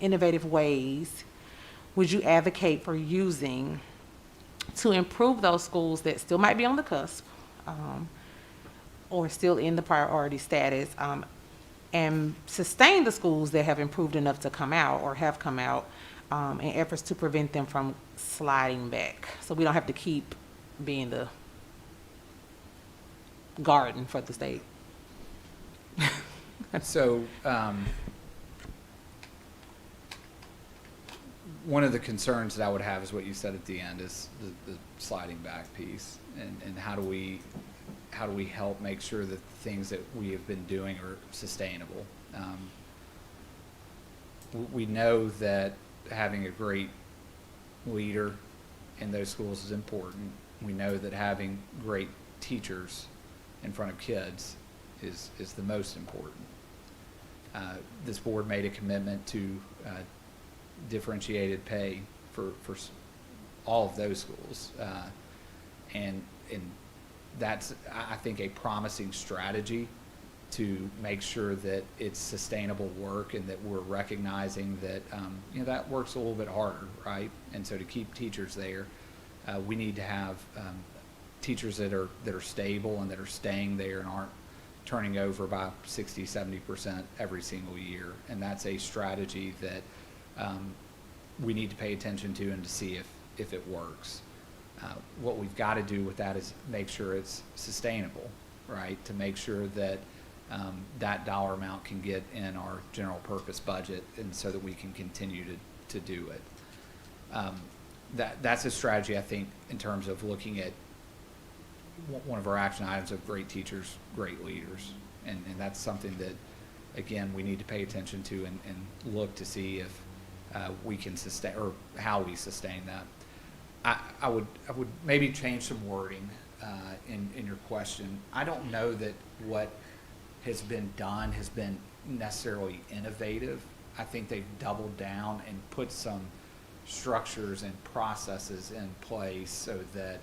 innovative ways would you advocate for using to improve those schools that still might be on the cusp or still in the priority status, and sustain the schools that have improved enough to come out or have come out, in efforts to prevent them from sliding back, so we don't have to keep being the garden for the state? So one of the concerns that I would have is what you said at the end, is the sliding back piece, and how do we help make sure that the things that we have been doing are sustainable. We know that having a great leader in those schools is important. We know that having great teachers in front of kids is the most important. This board made a commitment to differentiated pay for all of those schools, and that's, I think, a promising strategy to make sure that it's sustainable work, and that we're recognizing that you know, that work's a little bit harder, right? And so to keep teachers there, we need to have teachers that are stable and that are staying there and aren't turning over by 60-70% every single year. And that's a strategy that we need to pay attention to and to see if it works. What we've got to do with that is make sure it's sustainable, right? To make sure that that dollar amount can get in our general purpose budget, and so that we can continue to do it. That's a strategy, I think, in terms of looking at one of our action items of great teachers, great leaders. And that's something that, again, we need to pay attention to and look to see if we can sustain, or how we sustain that. I would maybe change some wording in your question. I don't know that what has been done has been necessarily innovative. I think they've doubled down and put some structures and processes in place so that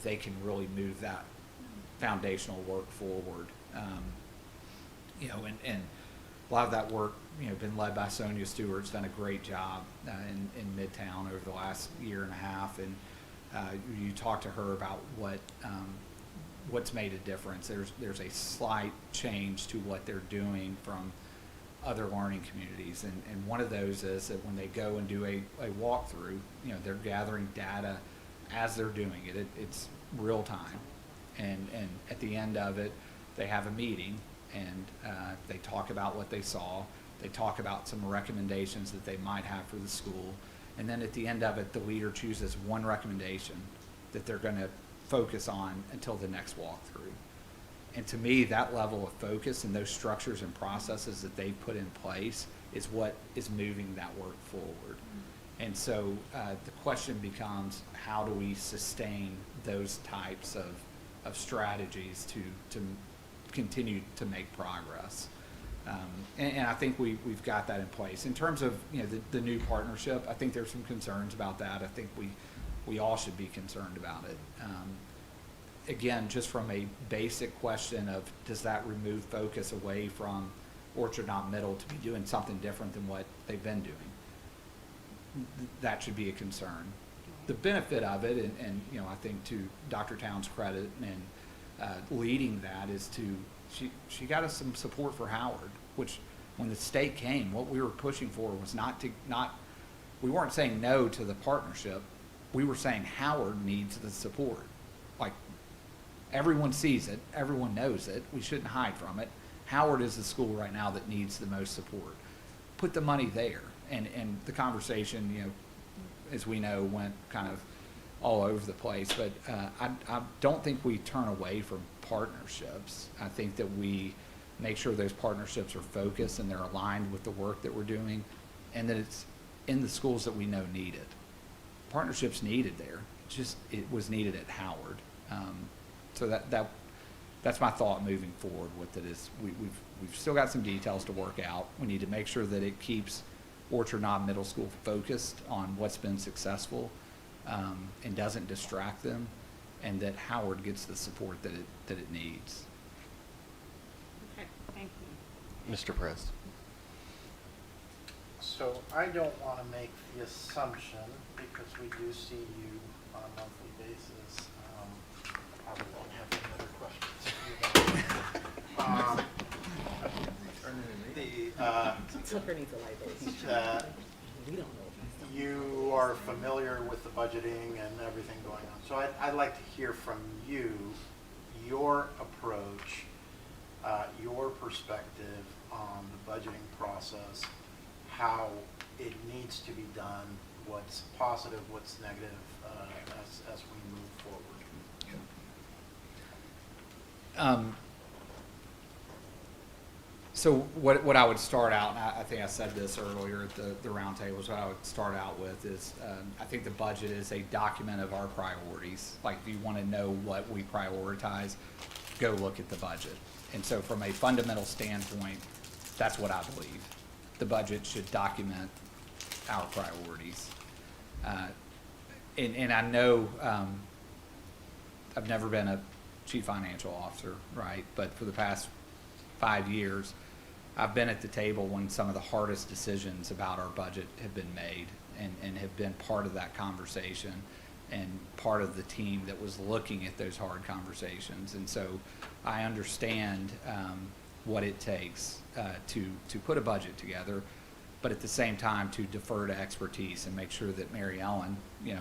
they can really move that foundational work forward. You know, and a lot of that work, you know, been led by Sonia Stewart's done a great job in Midtown over the last year and a half, and you talk to her about what's made a difference. There's a slight change to what they're doing from other learning communities, and one of those is that when they go and do a walkthrough, you know, they're gathering data as they're doing it. It's real time, and at the end of it, they have a meeting, and they talk about what they saw. They talk about some recommendations that they might have for the school, And then at the end of it, the leader chooses one recommendation that they're going to focus on until the next walkthrough. And to me, that level of focus and those structures and processes that they've put in place is what is moving that work forward. And so the question becomes, how do we sustain those types of strategies to continue to make progress? And I think we've got that in place. In terms of the new partnership, I think there's some concerns about that. I think we all should be concerned about it. Again, just from a basic question of, does that remove focus away from Orchard Knott Middle to be doing something different than what they've been doing? That should be a concern. The benefit of it, and I think to Dr. Town's credit and leading that, is she got us some support for Howard, which when the state came, what we were pushing for was we weren't saying no to the partnership. We were saying Howard needs the support. Like, everyone sees it, everyone knows it, we shouldn't hide from it. Howard is the school right now that needs the most support. Put the money there. And the conversation, as we know, went kind of all over the place. But I don't think we turn away from partnerships. I think that we make sure those partnerships are focused and they're aligned with the work that we're doing, and that it's in the schools that we know need it. Partnerships needed there. It was needed at Howard. So that's my thought moving forward with it. Is we've still got some details to work out. We need to make sure that it keeps Orchard Knott Middle School focused on what's been successful, and doesn't distract them, and that Howard gets the support that it needs. Okay, thank you. Mr. Prest. So I don't want to make the assumption, because we do see you on a monthly basis, probably won't have any other questions. You are familiar with the budgeting and everything going on. So I'd like to hear from you, your approach, your perspective on the budgeting process, how it needs to be done, what's positive, what's negative, as we move forward. So what I would start out, and I think I said this earlier at the round table, is what I would start out with is, I think the budget is a document of our priorities. Like, if you want to know what we prioritize, go look at the budget. And so from a fundamental standpoint, that's what I believe. The budget should document our priorities. And I know I've never been a chief financial officer, right? But for the past 5 years, I've been at the table when some of the hardest decisions about our budget have been made, and have been part of that conversation and part of the team that was looking at those hard conversations. And so I understand what it takes to put a budget together, but at the same time to defer to expertise and make sure that Mary Ellen,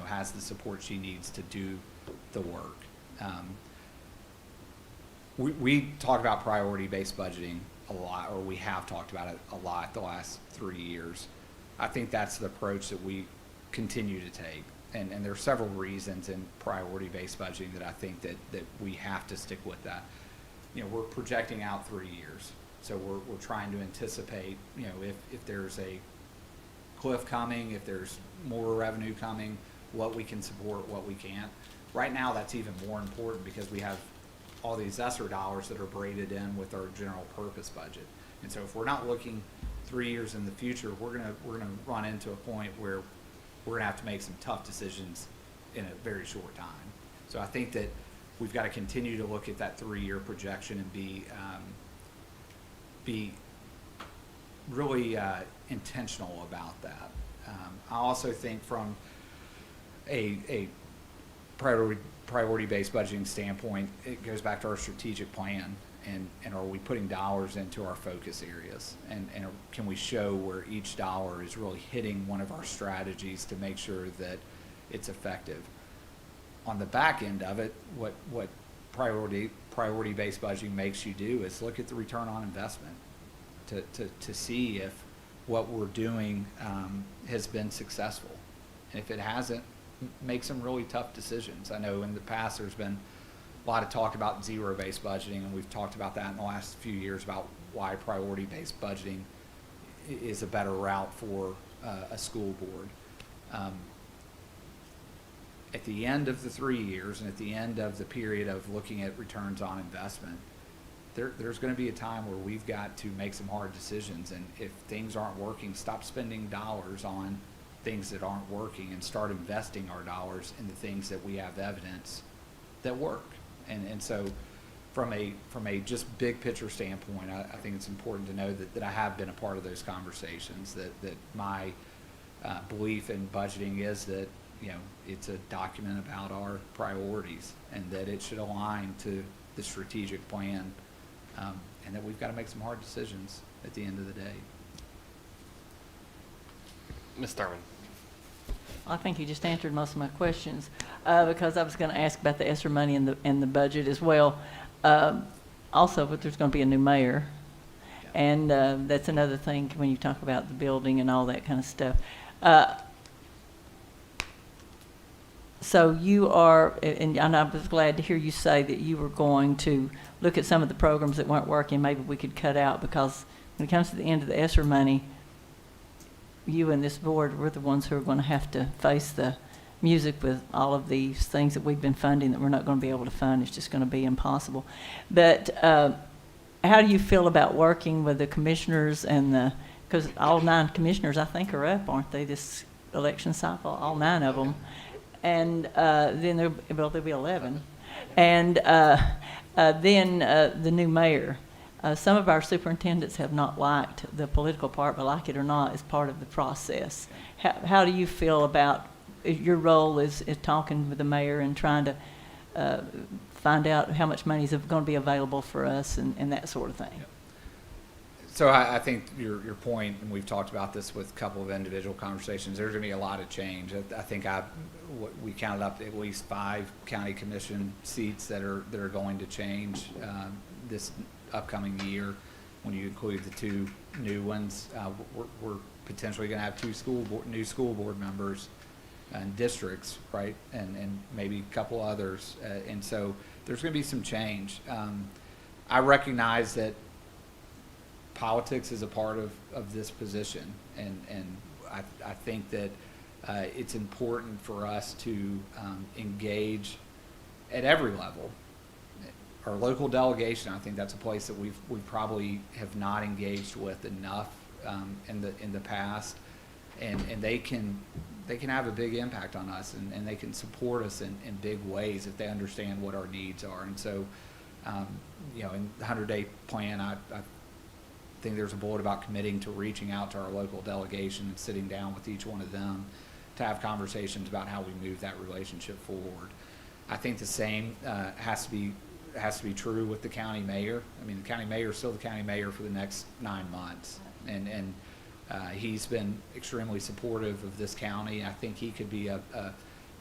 has the support she needs to do the work. We talk about priority-based budgeting a lot, or we have talked about it a lot the last 3 years. I think that's the approach that we continue to take. And there are several reasons in priority-based budgeting that I think that we have to stick with that. We're projecting out 3 years. So we're trying to anticipate, if there's a cliff coming, if there's more revenue coming, what we can support, what we can't. Right now, that's even more important because we have all these ESSER dollars that are braided in with our general purpose budget. And so if we're not looking 3 years in the future, we're gonna run into a point where we're gonna have to make some tough decisions in a very short time. So I think that we've got to continue to look at that 3-year projection and be really intentional about that. I also think from a priority-based budgeting standpoint, it goes back to our strategic plan, and are we putting dollars into our focus areas, and can we show where each dollar is really hitting one of our strategies to make sure that it's effective. On the back end of it, what priority-based budgeting makes you do is look at the return on investment to see if what we're doing has been successful. And if it hasn't, make some really tough decisions. I know in the past there's been a lot of talk about zero-based budgeting, and we've talked about that in the last few years about why priority-based budgeting is a better route for a school board. At the end of the 3 years and at the end of the period of looking at returns on investment, there's going to be a time where we've got to make some hard decisions. And if things aren't working, stop spending dollars on things that aren't working and start investing our dollars in the things that we have evidence that work. And so from a just big picture standpoint, I think it's important to know that I have been a part of those conversations, that my belief in budgeting is that, you know, it's a document about our priorities and that it should align to the strategic plan, and that we've got to make some hard decisions at the end of the day. Ms. Thurman. I think you just answered most of my questions, because I was going to ask about the ESSER money and the budget as well. Also, but there's going to be a new mayor, and that's another thing when you talk about the building and all that kind of stuff. So you are, and I was glad to hear you say that you were going to look at some of the programs that weren't working, maybe we could cut out, because when it comes to the end of the ESSER money, you and this board, we're the ones who are going to have to face the music with all of these things that we've been funding that we're not going to be able to fund. It's just going to be impossible. But how do you feel about working with the commissioners and because all 9 commissioners, I think, are up, aren't they, this election cycle, all 9 of them? And then there'll be 11. And then the new mayor. Some of our superintendents have not liked the political part, but like it or not, is part of the process. How do you feel about your role is talking with the mayor and trying to find out how much money is going to be available for us and that sort of thing? So I think your point, and we've talked about this with a couple of individual conversations, there's going to be a lot of change. I think we counted up at least 5 county commission seats that are going to change this upcoming year. When you include the 2 new ones, we're potentially going to have 2 new school board members and districts, right, and maybe a couple others, and so there's going to be some change. I recognize that politics is a part of this position, and I think that it's important for us to engage at every level. Our local delegation, I think that's a place that we probably have not engaged with enough in the past, and they can have a big impact on us, and they can support us in big ways if they understand what our needs are. And so, you know, in the 100-day plan, I think there's a bullet about committing to reaching out to our local delegation and sitting down with each one of them to have conversations about how we move that relationship forward. I think the same has to be true with the county mayor. I mean, the county mayor is still the county mayor for the next 9 months, and he's been extremely supportive of this county. I think he could be a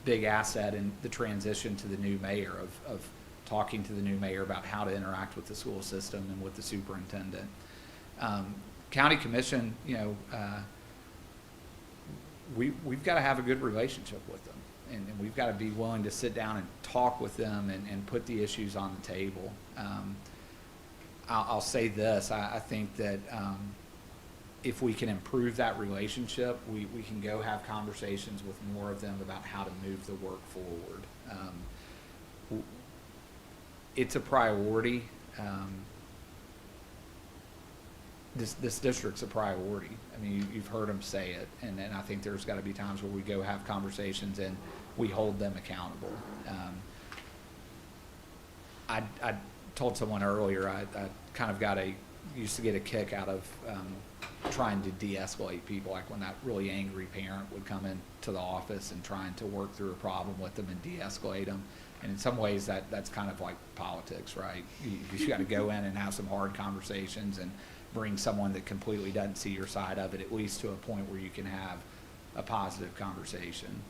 big asset in the transition to the new mayor, of talking to the new mayor about how to interact with the school system and with the superintendent. County commission, you know, we've got to have a good relationship with them, and we've got to be willing to sit down and talk with them and put the issues on the table. I'll say this, I think that if we can improve that relationship, we can go have conversations with more of them about how to move the work forward. It's a priority. This district's a priority. I mean, you've heard them say it, and I think there's got to be times where we go have conversations and we hold them accountable. I told someone earlier, I kind of used to get a kick out of trying to de-escalate people, like when that really angry parent would come into the office and trying to work through a problem with them and de-escalate them. And in some ways, that's kind of like politics, right? You got to go in and have some hard conversations and bring someone that completely doesn't see your side of it, at least to a point where you can have a positive conversation.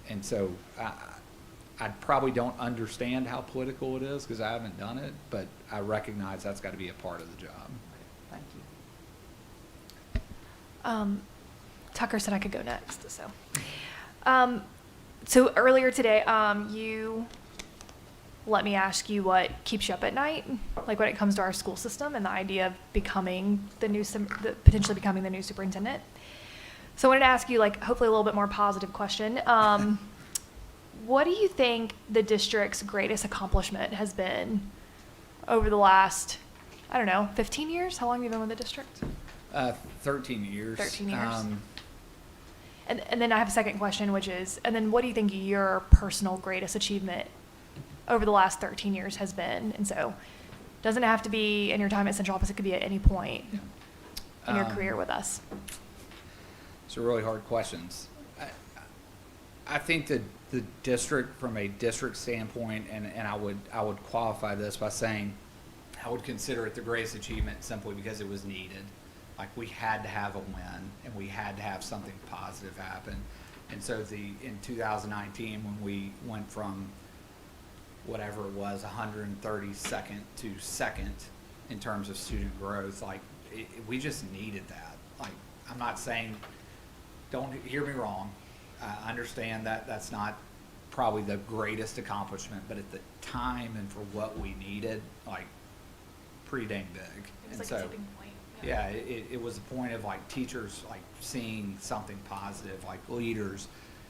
And so I probably don't understand how political it is because I haven't done it, but I recognize that's got to be a part of the job. Thank you. Tucker said I could go next, so. So earlier today, you let me ask you what keeps you up at night, like when it comes to our school system and the idea of becoming potentially becoming the new superintendent. So I wanted to ask you, like, hopefully a little bit more positive question. What do you think the district's greatest accomplishment has been over the last, I don't know, 15 years? How long have you been with the district? 13 years. 13 years. And then I have a second question, which is, and then what do you think your personal greatest achievement over the last 13 years has been? And so it doesn't have to be in your time at central office. It could be at any point in your career with us. These are really hard questions. I think that the district, from a district standpoint, and I would qualify this by saying I would consider it the greatest achievement simply because it was needed. Like, we had to have a win, and we had to have something positive happen. And so in 2019, when we went from whatever it was, 132nd to second in terms of student growth, like, we just needed that. Like, I'm not saying, don't hear me wrong. I understand that that's not probably the greatest accomplishment, but at the time and for what we needed, like, pretty dang big. It was like a tipping point. Yeah, it was a point of, like, teachers, like, seeing something positive, like leaders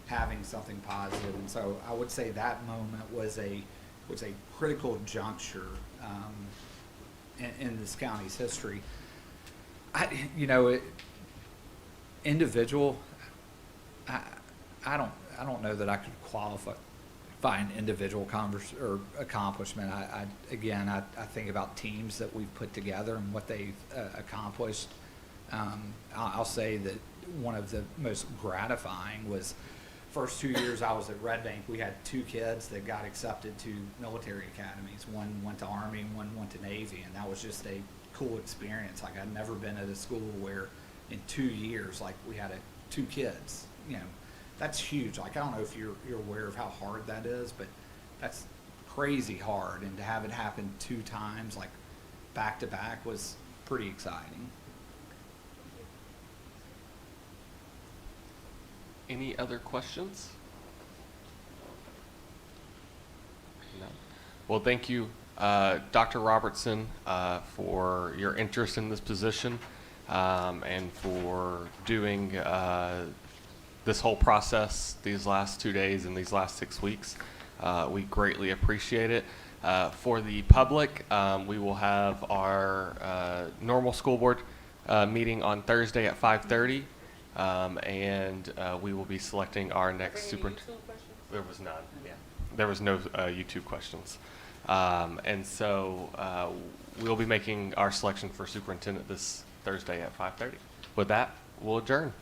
having something positive. And so I would say that moment was a critical juncture in this county's history. Individual, I don't know that I could qualify an individual accomplishment. I think about teams that we've put together and what they've accomplished. I'll say that one of the most gratifying was first 2 years I was at Red Bank. We had 2 kids that got accepted to military academies. One went to Army and one went to Navy, and that was just a cool experience. Like, I'd never been at a school where in 2 years, like, we had 2 kids. That's huge. Like, I don't know if you're aware of how hard that is, but that's crazy hard. And to have it happen 2 times, like, back to back, was pretty exciting. Any other questions? No. Well, thank you, Dr. Robertson, for your interest in this position and for doing this whole process these last 2 days and these last 6 weeks. We greatly appreciate it. For the public, we will have our normal school board meeting on Thursday at 5:30, and we will be selecting our next superintendent. There was none. Yeah. There was no YouTube questions. And so we'll be making our selection for superintendent this Thursday at 5:30. With that, we'll adjourn.